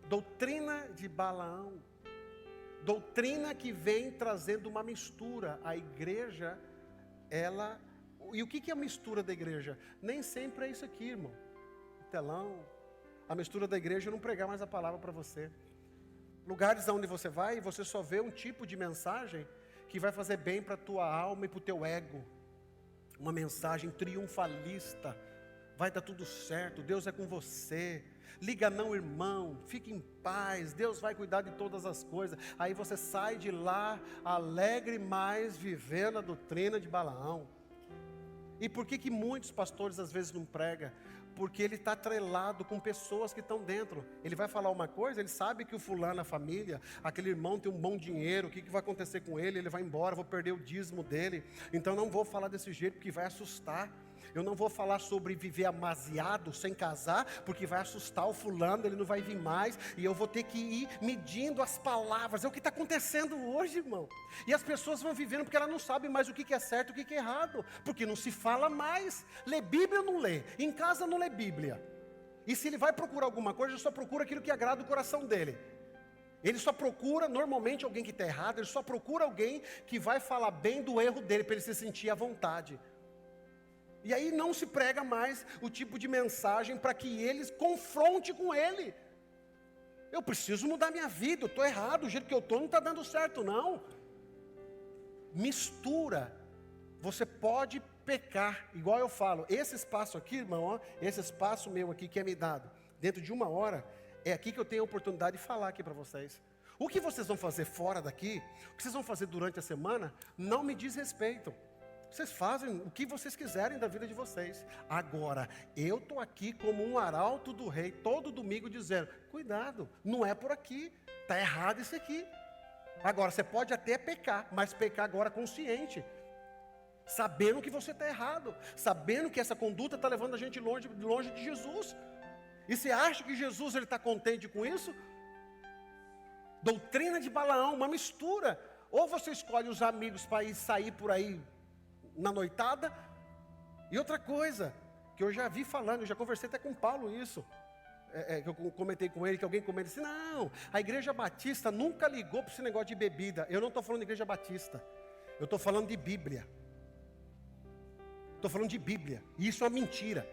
Doutrina de Balaão. Doutrina que vem trazendo uma mistura. A igreja, e o que é a mistura da igreja? Nem sempre é isso aqui, irmão. O telão. A mistura da igreja é não pregar mais a palavra para você. Lugares onde você vai e você só vê um tipo de mensagem que vai fazer bem para a tua alma e para o teu ego. Uma mensagem triunfalista. Vai dar tudo certo, Deus é com você. Liga não, irmão, fique em paz, Deus vai cuidar de todas as coisas. Aí você sai de lá alegre, mas vivendo a doutrina de Balaão. E por que muitos pastores às vezes não pregam? Porque ele está atrelado com pessoas que estão dentro. Ele vai falar uma coisa, ele sabe que o fulano, a família, aquele irmão tem um bom dinheiro, o que vai acontecer com ele? Ele vai embora, vou perder o dízimo dele. Então não vou falar desse jeito porque vai assustar. Eu não vou falar sobre viver amasiado, sem casar, porque vai assustar o fulano, ele não vai vir mais, e eu vou ter que ir medindo as palavras. É o que está acontecendo hoje, irmão. E as pessoas vão vivendo porque elas não sabem mais o que é certo e o que é errado, porque não se fala mais. Lê Bíblia ou não lê? Em casa não lê Bíblia. E se ele vai procurar alguma coisa, ele só procura aquilo que agrada o coração dele. Ele só procura, normalmente, alguém que está errado, ele só procura alguém que vai falar bem do erro dele, para ele se sentir à vontade. E aí não se prega mais o tipo de mensagem para que eles confronte com ele. Eu preciso mudar minha vida, eu estou errado, o jeito que eu estou não está dando certo, não. Mistura. Você pode pecar, igual eu falo, esse espaço aqui, irmão, ó, esse espaço meu aqui que é me dado, dentro de 1 hora, é aqui que eu tenho a oportunidade de falar aqui para vocês. O que vocês vão fazer fora daqui, o que vocês vão fazer durante a semana, não me diz respeito. Vocês fazem o que vocês quiserem da vida de vocês. Agora, eu estou aqui como um arauto do rei, todo domingo dizendo, cuidado, não é por aqui, está errado isso aqui. Agora, você pode até pecar, mas pecar agora consciente. Sabendo que você está errado, sabendo que essa conduta está levando a gente longe de Jesus. E você acha que Jesus está contente com isso? Doutrina de Balaão, uma mistura. Ou você escolhe os amigos para ir sair por aí na noitada. E outra coisa, que eu já vi falando, eu já conversei até com Paulo isso. Que eu comentei com ele, que alguém comenta assim, não, a igreja batista nunca ligou para esse negócio de bebida. Eu não estou falando de igreja batista, eu estou falando de Bíblia. Estou falando de Bíblia, e isso é uma mentira.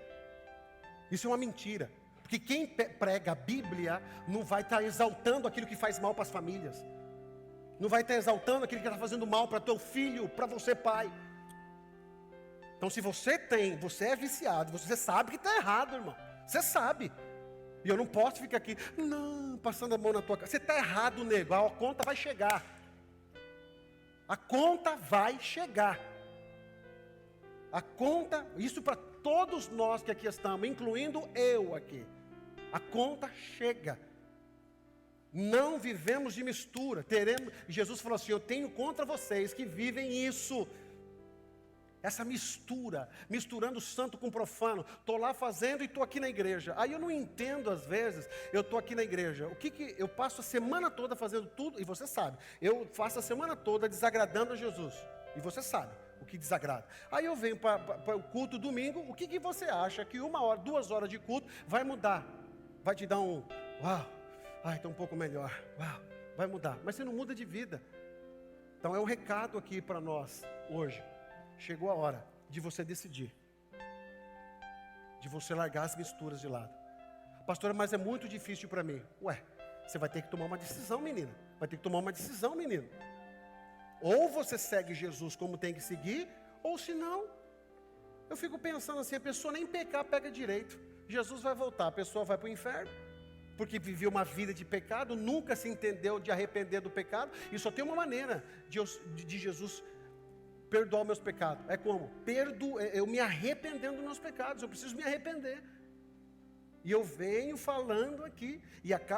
Isso é uma mentira. Porque quem prega a Bíblia não vai estar exaltando aquilo que faz mal para as famílias. Não vai estar exaltando aquilo que está fazendo mal para teu filho, para você pai. Então se você é viciado, você sabe que está errado, irmão. Você sabe. E eu não posso ficar aqui, não, passando a mão na tua cara. Você está errado, nego, a conta vai chegar. A conta vai chegar. A conta, isso para todos nós que aqui estamos, incluindo eu aqui. A conta chega. Não vivemos de mistura. Jesus falou assim, eu tenho contra vocês que vivem isso. Essa mistura, misturando santo com profano. Estou lá fazendo e estou aqui na igreja. Aí eu não entendo às vezes, eu estou aqui na igreja. O que eu passo a semana toda fazendo tudo, e você sabe. Eu faço a semana toda desagradando a Jesus. E você sabe o que desagrada. Aí eu venho para o culto domingo, o que você acha que 1 hora, 2 horas de culto vai mudar? Vai te dar um, uau, está um pouco melhor, uau, vai mudar. Mas você não muda de vida. Então é um recado aqui para nós, hoje. Chegou a hora de você decidir. De você largar as misturas de lado. Pastora, mas é muito difícil para mim. Ué, você vai ter que tomar uma decisão, menina. Vai ter que tomar uma decisão, menino. Ou você segue Jesus como tem que seguir, ou se não, eu fico pensando assim, a pessoa nem pecar pega direito. Jesus vai voltar, a pessoa vai para o inferno, porque viveu uma vida de pecado, nunca se entendeu de arrepender do pecado, e só tem uma maneira de Jesus perdoar os meus pecados. É como? Eu me arrependendo dos meus pecados, eu preciso me arrepender. E eu venho falando aqui,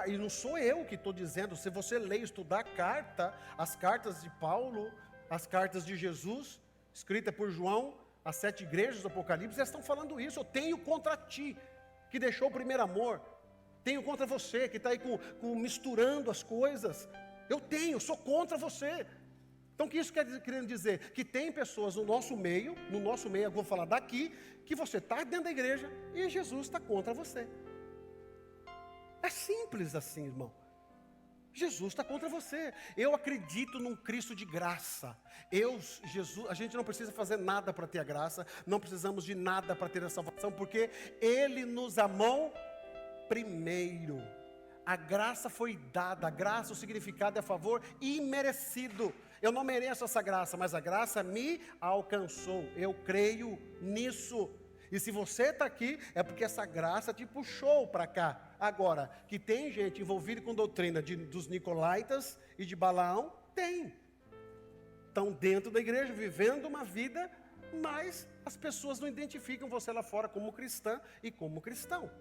e não sou eu que estou dizendo, se você ler, estudar a carta, as cartas de Paulo, as cartas de Jesus, escrita por João, as 7 igrejas do Apocalipse, elas estão falando isso. Eu tenho contra ti, que deixou o primeiro amor. Tenho contra você, que está aí misturando as coisas. Eu sou contra você. Então o que isso querendo dizer? Que tem pessoas no nosso meio, eu vou falar daqui, que você está dentro da igreja e Jesus está contra você. É simples assim, irmão. Jesus está contra você. Eu acredito num Cristo de graça. Jesus, a gente não precisa fazer nada para ter a graça, não precisamos de nada para ter a salvação, porque Ele nos amou primeiro. A graça foi dada, a graça, o significado é a favor imerecido. Eu não mereço essa graça, mas a graça me alcançou. Eu creio nisso. E se você está aqui, é porque essa graça te puxou para cá. Agora, que tem gente envolvida com doutrina dos Nicolaítas e de Balaão, tem. Estão dentro da igreja, vivendo uma vida, mas as pessoas não identificam você lá fora como cristã e como cristão.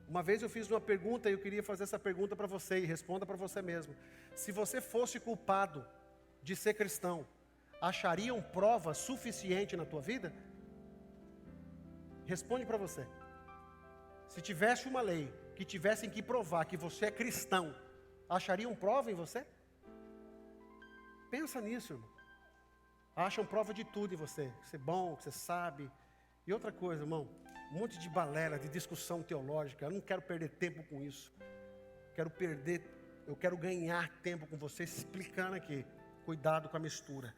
Uma vez eu fiz uma pergunta e eu queria fazer essa pergunta para você e responda para você mesmo. Se você fosse culpado de ser cristão, achariam prova suficiente na tua vida? Responde para você. Se tivesse uma lei que tivessem que provar que você é cristão, achariam prova em você? Pensa nisso, irmão. Acham prova de tudo em você, que você é bom, que você sabe. E outra coisa, irmão, um monte de balela, de discussão teológica, eu não quero perder tempo com isso. Eu quero ganhar tempo com você explicando aqui. Cuidado com a mistura.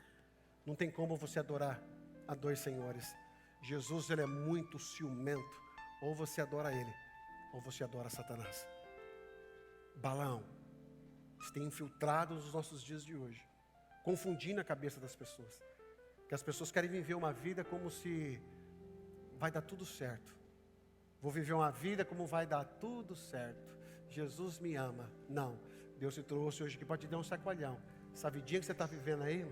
Não tem como você adorar a 2 senhores. Jesus, ele é muito ciumento. Ou você adora ele, ou você adora Satanás. Balaão tem infiltrado os nossos dias de hoje, confundindo a cabeça das pessoas. Que as pessoas querem viver uma vida como se vai dar tudo certo. Vou viver uma vida como vai dar tudo certo. Jesus me ama. Não, Deus te trouxe hoje aqui para te dar um sacoalhão. Essa vidinha que você está vivendo aí,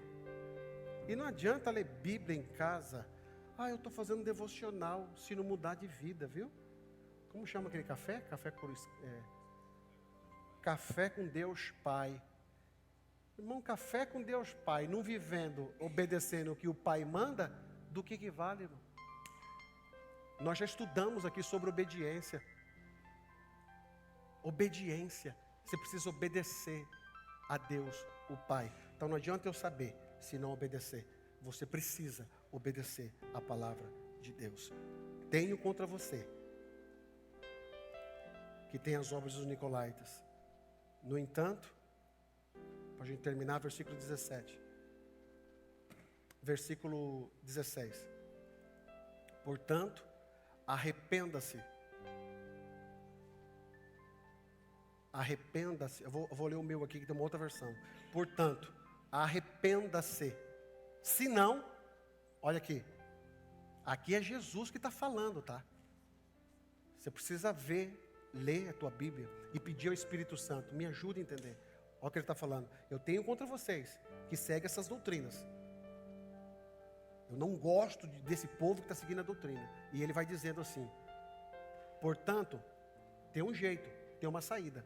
e não adianta ler Bíblia em casa. Eu estou fazendo devocional, se não mudar de vida, viu? Como chama aquele café? Café com Deus Pai. Irmão, café com Deus Pai, não vivendo, obedecendo o que o Pai manda, do que vale, irmão? Nós já estudamos aqui sobre obediência. Obediência. Você precisa obedecer a Deus, o Pai. Então não adianta eu saber se não obedecer. Você precisa obedecer a palavra de Deus. Tenho contra você que tem as obras dos nicolaítas. No entanto, para a gente terminar, versículo 17. Versículo 16. Portanto, arrependa-se. Arrependa-se. Eu vou ler o meu aqui, que tem uma outra versão. Portanto, arrependa-se. Se não, olha aqui. Aqui é Jesus que está falando, tá? Você precisa ler a tua Bíblia e pedir ao Espírito Santo, me ajude a entender. Olha o que ele está falando. Eu tenho contra vocês que seguem essas doutrinas. Eu não gosto desse povo que está seguindo a doutrina. E ele vai dizendo assim: portanto, tem um jeito, tem uma saída.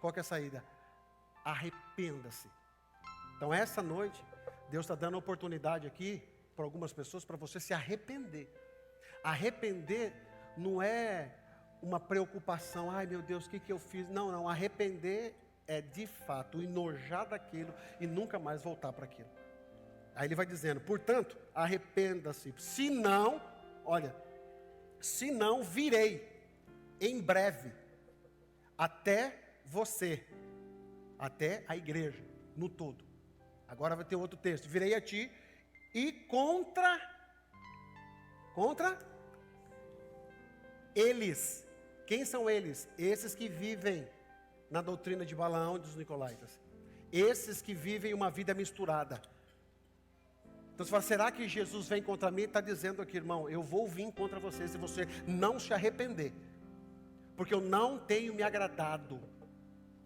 Qual que é a saída? Arrependa-se. Então essa noite, Deus está dando a oportunidade aqui para algumas pessoas, para você se arrepender. Arrepender não é uma preocupação, ai meu Deus, o que eu fiz? Não, arrepender é de fato enojar daquilo e nunca mais voltar para aquilo. Aí ele vai dizendo, portanto, arrependa-se, se não, virei em breve até você, até a igreja, no todo. Agora vai ter outro texto, virei a ti e contra eles. Quem são eles? Esses que vivem na doutrina de Balaão e dos nicolaítas. Esses que vivem uma vida misturada. Então você fala, será que Jesus vem contra mim? Está dizendo aqui, irmão, eu vou vir contra você se você não se arrepender. Porque eu não tenho me agradado.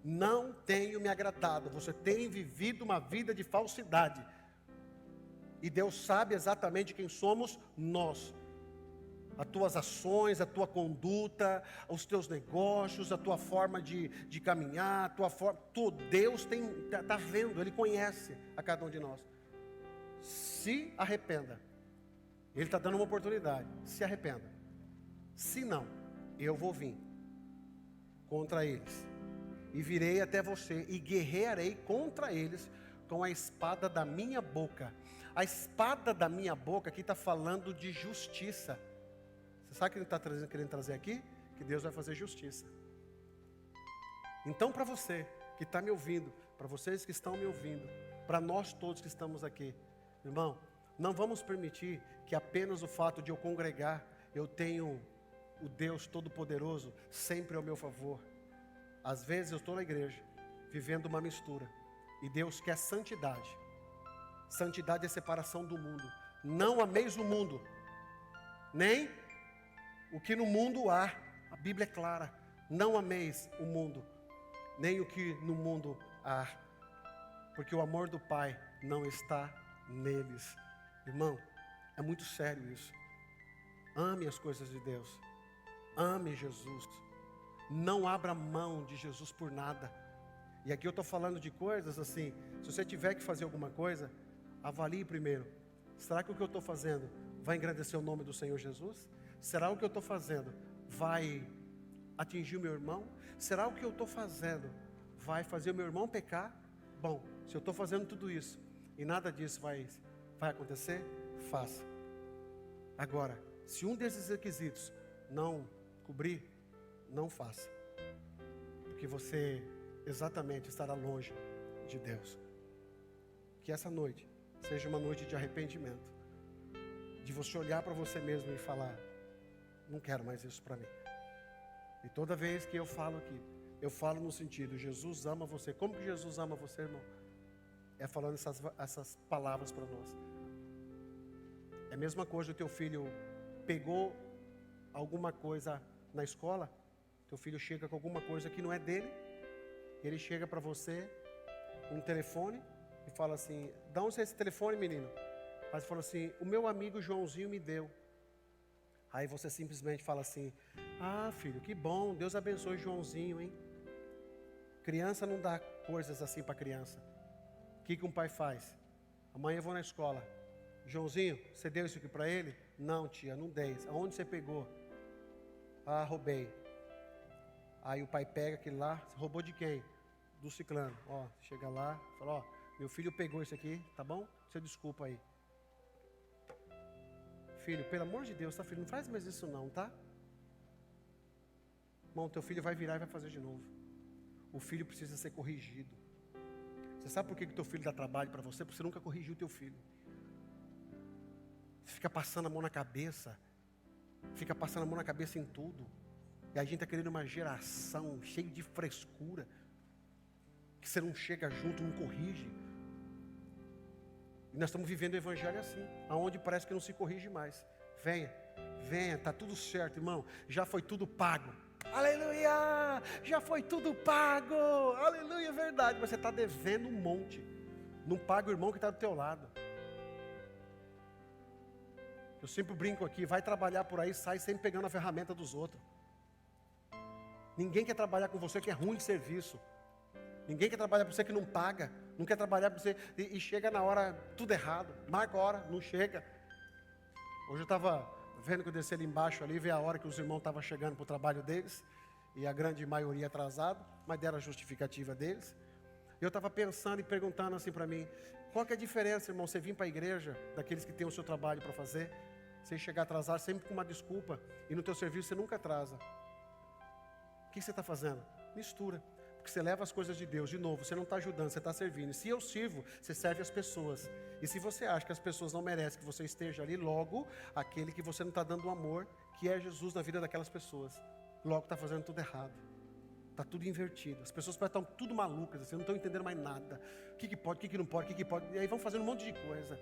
Não tenho me agradado. Você tem vivido uma vida de falsidade. E Deus sabe exatamente quem somos nós. As tuas ações, a tua conduta, os teus negócios, a tua forma de caminhar, a tua forma, tudo. Deus está vendo, Ele conhece a cada um de nós. Se arrependa. Ele está dando uma oportunidade. Se arrependa. Se não, eu vou vir contra eles. E virei até você e guerrearei contra eles com a espada da minha boca. A espada da minha boca aqui está falando de justiça. Você sabe o que ele está querendo trazer aqui? Que Deus vai fazer justiça. Então para você que está me ouvindo, para vocês que estão me ouvindo, para nós todos que estamos aqui, irmão, não vamos permitir que apenas o fato de eu congregar, eu tenho o Deus Todo-Poderoso sempre ao meu favor. Às vezes eu estou na igreja, vivendo uma mistura, e Deus quer santidade. Santidade é separação do mundo. Não ameis o mundo, nem o que no mundo há. A Bíblia é clara. Não ameis o mundo, nem o que no mundo há. Porque o amor do Pai não está neles. Irmão, é muito sério isso. Ame as coisas de Deus. Ame Jesus. Não abra mão de Jesus por nada. E aqui eu estou falando de coisas assim. Se você tiver que fazer alguma coisa, avalie primeiro. Será que o que eu estou fazendo vai engrandecer o nome do Senhor Jesus? Será o que eu estou fazendo vai atingir o meu irmão? Será o que eu estou fazendo vai fazer o meu irmão pecar? Bom, se eu estou fazendo tudo isso e nada disso vai acontecer, faça. Agora, se um desses requisitos não cobrir, não faça. Porque você exatamente estará longe de Deus. Que essa noite seja uma noite de arrependimento. de você olhar para você mesmo e falar, não quero mais isso para mim. E toda vez que eu falo aqui, eu falo no sentido, Jesus ama você. Como que Jesus ama você, irmão? É falando essas palavras para nós. É a mesma coisa, o teu filho pegou alguma coisa na escola, teu filho chega com alguma coisa que não é dele, ele chega para você, um telefone, e fala assim, dá onde é esse telefone, menino? Aí você fala assim, o meu amigo Joãozinho me deu. Aí você simplesmente fala assim, ah filho, que bom, Deus abençoe Joãozinho, hein? Criança não dá coisas assim para criança. O que um pai faz? Amanhã eu vou na escola. Joãozinho, você deu isso aqui para ele? Não, tia, não dei. Aonde você pegou? Ah, roubei. Aí o pai pega aquele lá, roubou de quem? Do ciclano. Ó, chega lá, fala, ó, meu filho pegou isso aqui, tá bom? Você desculpa aí. Filho, pelo amor de Deus, tá filho, não faz mais isso não, tá? Irmão, teu filho vai virar e vai fazer de novo. O filho precisa ser corrigido. Você sabe por que teu filho dá trabalho para você? Porque você nunca corrigiu o teu filho. Você fica passando a mão na cabeça. Fica passando a mão na cabeça em tudo. E a gente está querendo uma geração cheia de frescura. Que você não chega junto, não corrige. E nós estamos vivendo o evangelho assim. Aonde parece que não se corrige mais. Venha, venha, está tudo certo, irmão. Já foi tudo pago. Aleluia! Já foi tudo pago! Aleluia, é verdade. Mas você está devendo um monte. Não paga o irmão que está do teu lado. Eu sempre brinco aqui, vai trabalhar por aí, sai sempre pegando a ferramenta dos outros. Ninguém quer trabalhar com você que é ruim de serviço. Ninguém quer trabalhar para você que não paga. Não quer trabalhar para você e chega na hora tudo errado. Marca a hora, não chega. Hoje eu estava vendo que eu desci ali embaixo ali, vi a hora que os irmãos estavam chegando para o trabalho deles. E a grande maioria atrasado, mas deram a justificativa deles. E eu estava pensando e perguntando assim para mim, qual que é a diferença, irmão, você vir para a igreja, daqueles que têm o seu trabalho para fazer, você chegar atrasado sempre com uma desculpa, e no teu serviço você nunca atrasa. O que você está fazendo? Mistura. Porque você leva as coisas de Deus, de novo, você não está ajudando, você está servindo. E se eu sirvo, você serve as pessoas. E se você acha que as pessoas não merecem que você esteja ali, logo, aquele que você não está dando o amor, que é Jesus na vida daquelas pessoas, logo está fazendo tudo errado. Está tudo invertido. As pessoas estão tudo malucas, assim, não estão entendendo mais nada. O que pode, o que não pode, o que pode. E aí vão fazendo um monte de coisa.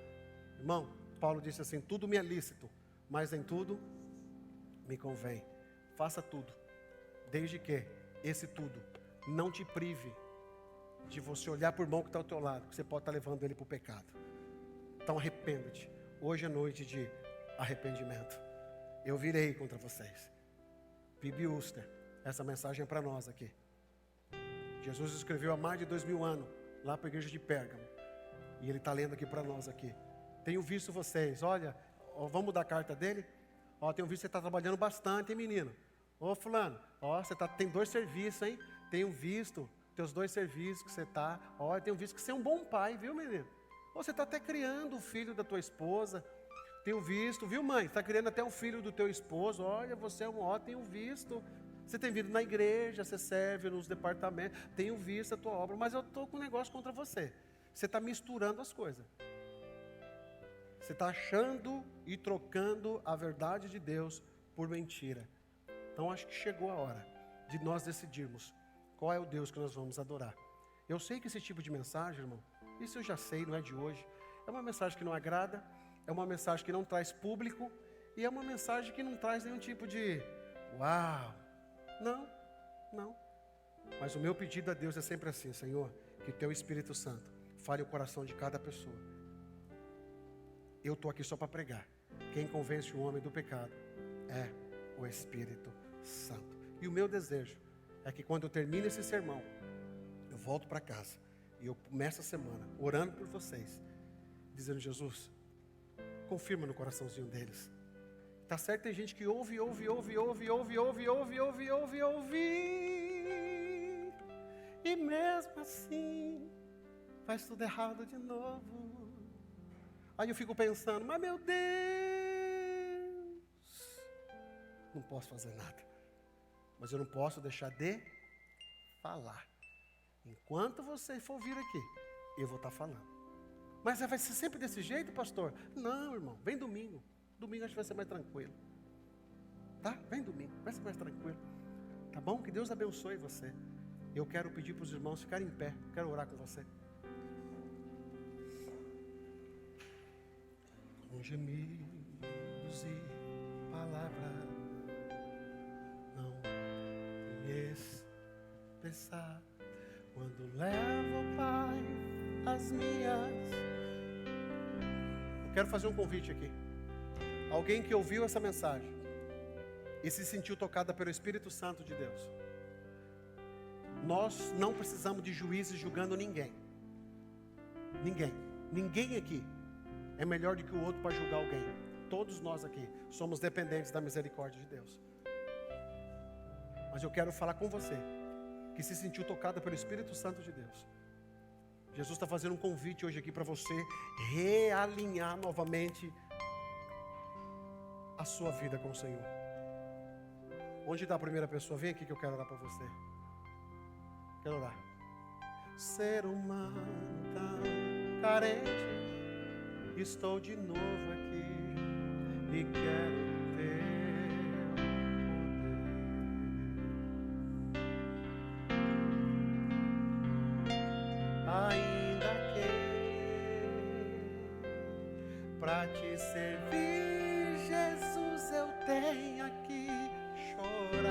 Irmão, Paulo disse assim, tudo me é lícito, mas em tudo me convém. Faça tudo, desde que esse tudo não te prive de você olhar para o irmão que está ao teu lado, que você pode estar levando ele para o pecado. Então arrependa-te. Hoje é noite de arrependimento. Eu virei contra vocês. Bibi Uster, essa mensagem é para nós aqui. Jesus escreveu há mais de 2000 anos, lá para a igreja de Pérgamo. E ele está lendo aqui para nós aqui. Tenho visto vocês, olha, vamos mudar a carta dele? Tenho visto que você está trabalhando bastante, hein, menino? Ô fulano, você tem 2 serviços, hein? Tenho visto teus 2 serviços que você está. Tenho visto que você é um bom pai, viu, menino? Você está até criando o filho da tua esposa. Tenho visto, viu, mãe? Está criando até o filho do teu esposo. Olha, você é tenho visto. Você tem vindo na igreja, você serve nos departamentos. Tenho visto a tua obra, mas eu estou com um negócio contra você. Você está misturando as coisas. Você está achando e trocando a verdade de Deus por mentira. Então acho que chegou a hora de nós decidirmos qual é o Deus que nós vamos adorar. Eu sei que esse tipo de mensagem, irmão, isso eu já sei, não é de hoje. É uma mensagem que não agrada, é uma mensagem que não traz público e é uma mensagem que não traz nenhum tipo de uau. Não. Mas o meu pedido a Deus é sempre assim, Senhor, que teu Espírito Santo fale o coração de cada pessoa. Eu estou aqui só para pregar. Quem convence o homem do pecado é o Espírito Santo. E o meu desejo é que quando eu termino esse sermão, eu volto para casa e eu começo a semana orando por vocês, dizendo, Jesus, confirma no coraçãozinho deles. Tá certo, tem gente que ouve, e mesmo assim faz tudo errado de novo. Aí eu fico pensando, mas meu Deus, não posso fazer nada. Mas eu não posso deixar de falar. Enquanto você for vir aqui, eu vou estar falando. Mas vai ser sempre desse jeito, pastor? Não, irmão, vem domingo. Domingo acho que vai ser mais tranquilo. Tá? Vem domingo, vai ser mais tranquilo. Tá bom? Que Deus abençoe você. Eu quero pedir para os irmãos ficarem em pé. Quero orar com você. Com gemidos e palavras não me expressar, quando levo, Pai, as minhas. Eu quero fazer um convite aqui. Alguém que ouviu essa mensagem e se sentiu tocada pelo Espírito Santo de Deus. Nós não precisamos de juízes julgando ninguém. Ninguém aqui é melhor do que o outro para julgar alguém. Todos nós aqui somos dependentes da misericórdia de Deus. Mas eu quero falar com você que se sentiu tocada pelo Espírito Santo de Deus. Jesus está fazendo um convite hoje aqui para você realinhar novamente a sua vida com o Senhor. Onde está a primeira pessoa? Vem aqui que eu quero orar para você. Quero orar. Ser humano tão carente, estou de novo aqui e quero ter poder. Ainda que pra te servir, Jesus, eu tenho que chorar.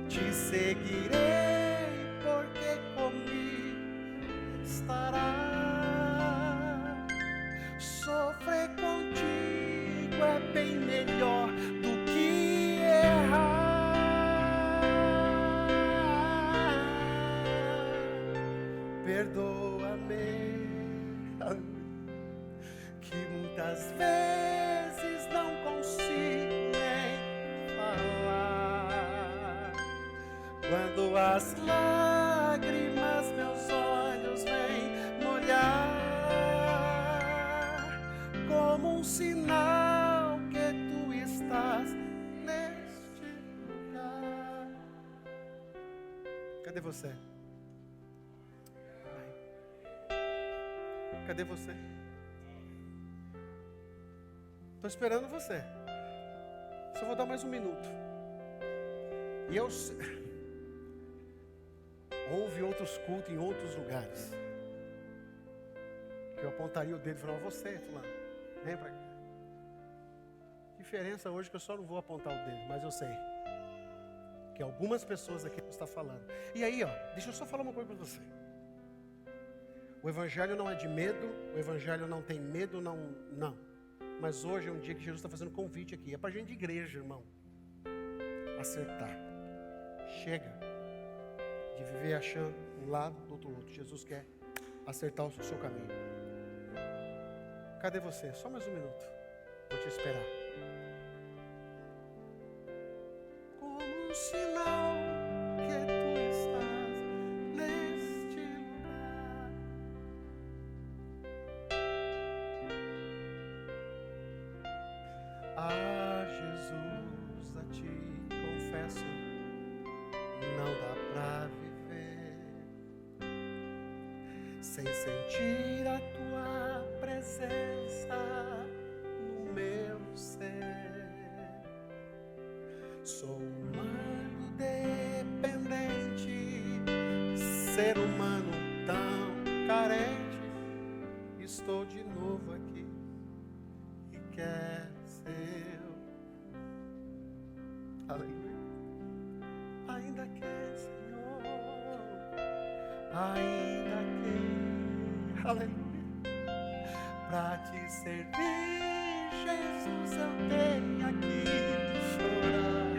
Te seguirei porque comigo estará. Sofrer contigo é bem melhor do que errar. Perdoa-me, que muitas vezes não consigo nem falar. Quando as lágrimas meus olhos vêm molhar, como um sinal que tu estás neste lugar. Cadê você? Cadê você? Estou esperando você. Só vou dar mais um minuto. E eu houve outros cultos em outros lugares que eu apontaria o dedo e falava: você, fulano, vem pra cá. Diferença hoje que eu só não vou apontar o dedo, mas eu sei que algumas pessoas aqui estão falando. E aí, ó, deixa eu só falar uma coisa para você. O evangelho não é de medo, o evangelho não tem medo, não. Mas hoje é um dia que Jesus está fazendo convite aqui. É para gente de igreja, irmão. Acertar. Chega de viver achando um lado do outro. Jesus quer acertar o seu caminho. Cadê você? Só mais um minuto. Vou te esperar. Como um sinal que tu estás neste lugar. Ah, Jesus, a ti confesso, não dá pra viver sem sentir a tua presença no meu ser. Sou humano dependente, ser humano tão carente. Estou de novo aqui e quero ser. Aleluia. Ainda que, Senhor, ainda que, aleluia, pra te servir, Jesus, eu tenho que chorar.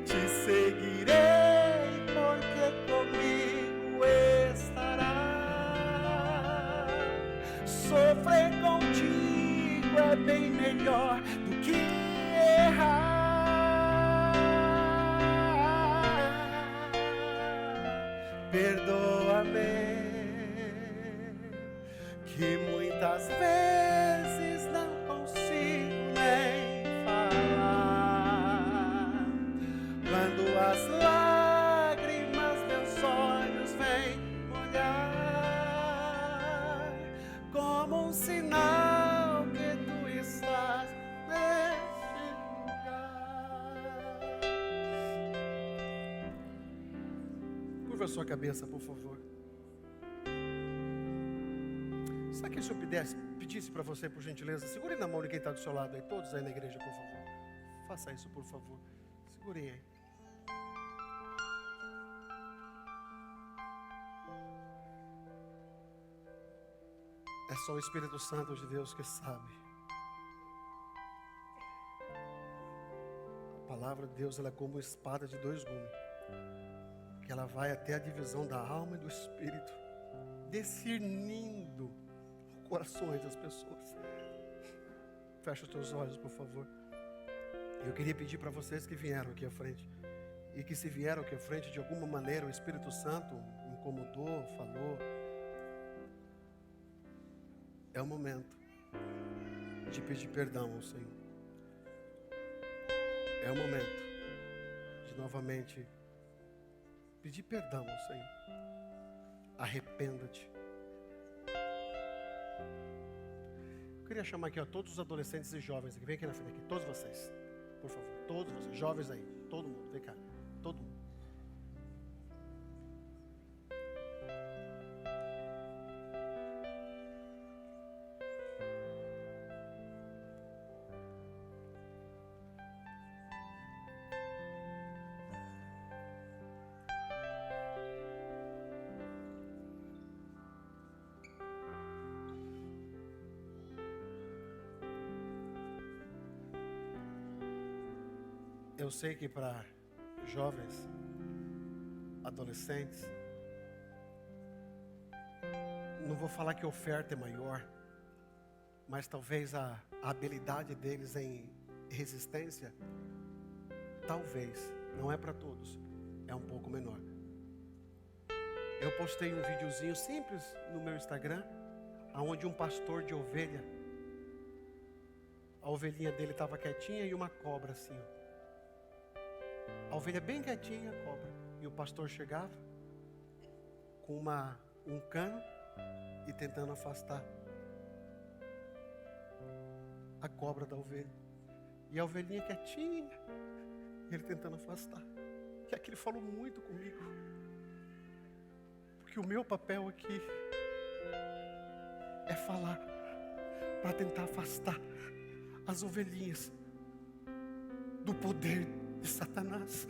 Te seguirei porque comigo estará. Sofrer contigo é bem melhor do que errar. Perdoa-me, que muitas vezes não consigo nem falar. Quando as lágrimas meus olhos vêm molhar, como um sinal que tu estás neste lugar. Curva a sua cabeça, por favor. Sabe que se eu pedisse para você, por gentileza, segure na mão de quem está do seu lado aí, todos aí na igreja, por favor. Faça isso, por favor. Segure aí. É só o Espírito Santo de Deus que sabe. A palavra de Deus, ela é como uma espada de dois gumes, que ela vai até a divisão da alma e do espírito, discernindo os corações das pessoas. Fecha os teus olhos, por favor. Eu queria pedir para vocês que vieram aqui à frente, e que se vieram aqui à frente, de alguma maneira o Espírito Santo incomodou, falou. É o momento de pedir perdão ao Senhor. É o momento de novamente pedir perdão ao Senhor. Arrependa-te. Eu queria chamar aqui, todos os adolescentes e jovens aqui. Vem aqui na frente, aqui, todos vocês. Por favor, todos vocês, jovens aí, todo mundo, vem cá, todo mundo. Eu sei que para jovens, adolescentes, não vou falar que a oferta é maior, mas talvez a habilidade deles em resistência, talvez, não é para todos, é um pouco menor. Eu postei um videozinho simples no meu Instagram, onde um pastor de ovelha, a ovelhinha dele estava quietinha e uma cobra assim, ó. A ovelha bem quietinha, a cobra. E o pastor chegava com um cano e tentando afastar a cobra da ovelha. E a ovelhinha quietinha, ele tentando afastar. E aquilo falou muito comigo. Porque o meu papel aqui é falar para tentar afastar as ovelhinhas do poder de Satanás.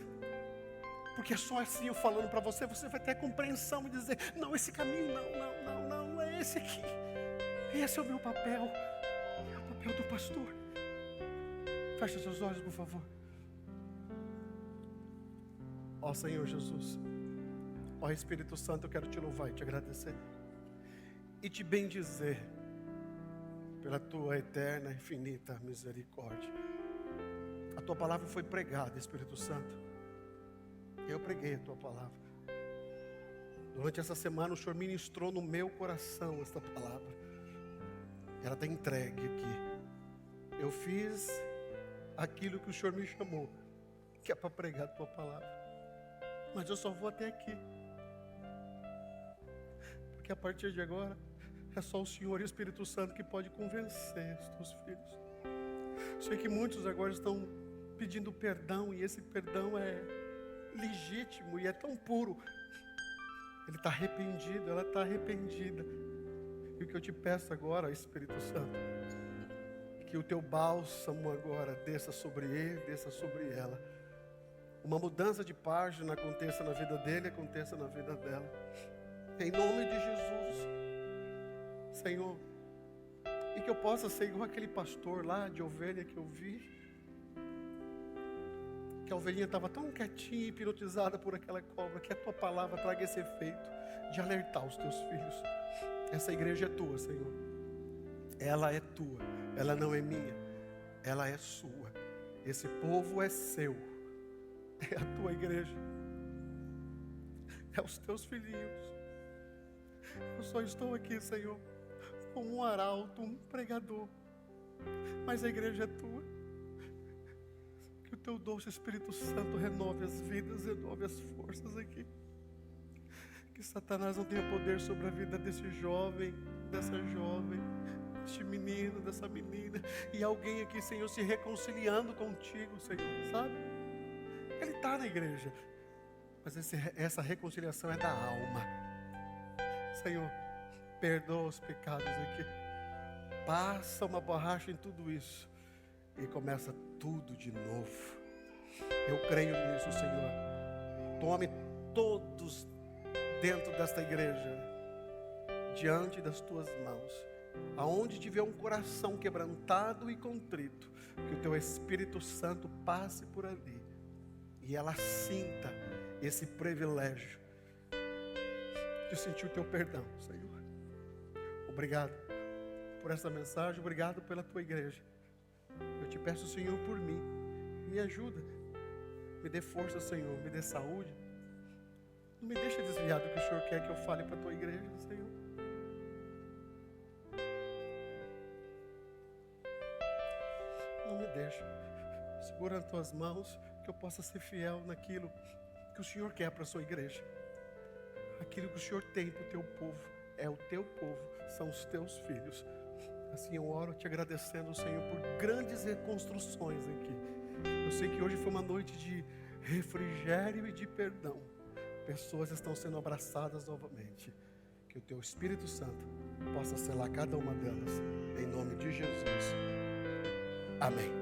Porque é só assim eu falando para você, você vai ter compreensão e dizer, não, esse caminho não é esse aqui. Esse é o meu papel. É o papel do pastor. Feche seus olhos, por favor. Ó Senhor Jesus, ó Espírito Santo, eu quero te louvar e te agradecer e te bendizer pela tua eterna e infinita misericórdia. A tua palavra foi pregada, Espírito Santo. Eu preguei a tua palavra. Durante essa semana o Senhor ministrou no meu coração esta palavra. Ela está entregue aqui. Eu fiz aquilo que o Senhor me chamou, que é para pregar a tua palavra. Mas eu só vou até aqui. Porque a partir de agora é só o Senhor e o Espírito Santo que pode convencer os teus filhos. Sei que muitos agora estão pedindo perdão, e esse perdão é legítimo e é tão puro. Ele está arrependido, ela está arrependida. E o que eu te peço agora, Espírito Santo, que o teu bálsamo agora desça sobre ele, desça sobre ela. Uma mudança de página aconteça na vida dele, aconteça na vida dela. Em nome de Jesus, Senhor. E que eu possa ser igual aquele pastor lá de ovelha que eu vi. Que a ovelhinha estava tão quietinha e hipnotizada por aquela cobra, que a tua palavra traga esse efeito de alertar os teus filhos. Essa igreja é tua, Senhor. Ela é tua, ela não é minha, ela é sua. Esse povo é seu, é a tua igreja, é os teus filhinhos. Eu só estou aqui, Senhor, como um arauto, um pregador, mas a igreja é tua. Que o teu doce Espírito Santo renove as vidas, renove as forças aqui. Que Satanás não tenha poder sobre a vida desse jovem, dessa jovem, deste menino, dessa menina, e alguém aqui, Senhor, se reconciliando contigo, Senhor, sabe? Ele está na igreja, mas essa reconciliação é da alma. Senhor, perdoa os pecados aqui, passa uma borracha em tudo isso e começa tudo de novo. Eu creio nisso, Senhor. Tome todos dentro desta igreja diante das tuas mãos, aonde tiver um coração quebrantado e contrito, que o teu Espírito Santo passe por ali e ela sinta esse privilégio de sentir o teu perdão, Senhor. Obrigado por essa mensagem, obrigado pela tua igreja. Eu te peço, Senhor, por mim, me ajuda, me dê força, Senhor, me dê saúde. Não me deixe desviar do que o Senhor quer que eu fale para a tua igreja, Senhor. Não me deixe. Segura nas tuas mãos, que eu possa ser fiel naquilo que o Senhor quer para a sua igreja. Aquilo que o Senhor tem para o teu povo, é o teu povo, são os teus filhos. Assim eu oro te agradecendo, Senhor, por grandes reconstruções aqui. Eu sei que hoje foi uma noite de refrigério e de perdão. Pessoas estão sendo abraçadas novamente. Que o teu Espírito Santo possa selar cada uma delas, em nome de Jesus. Amém.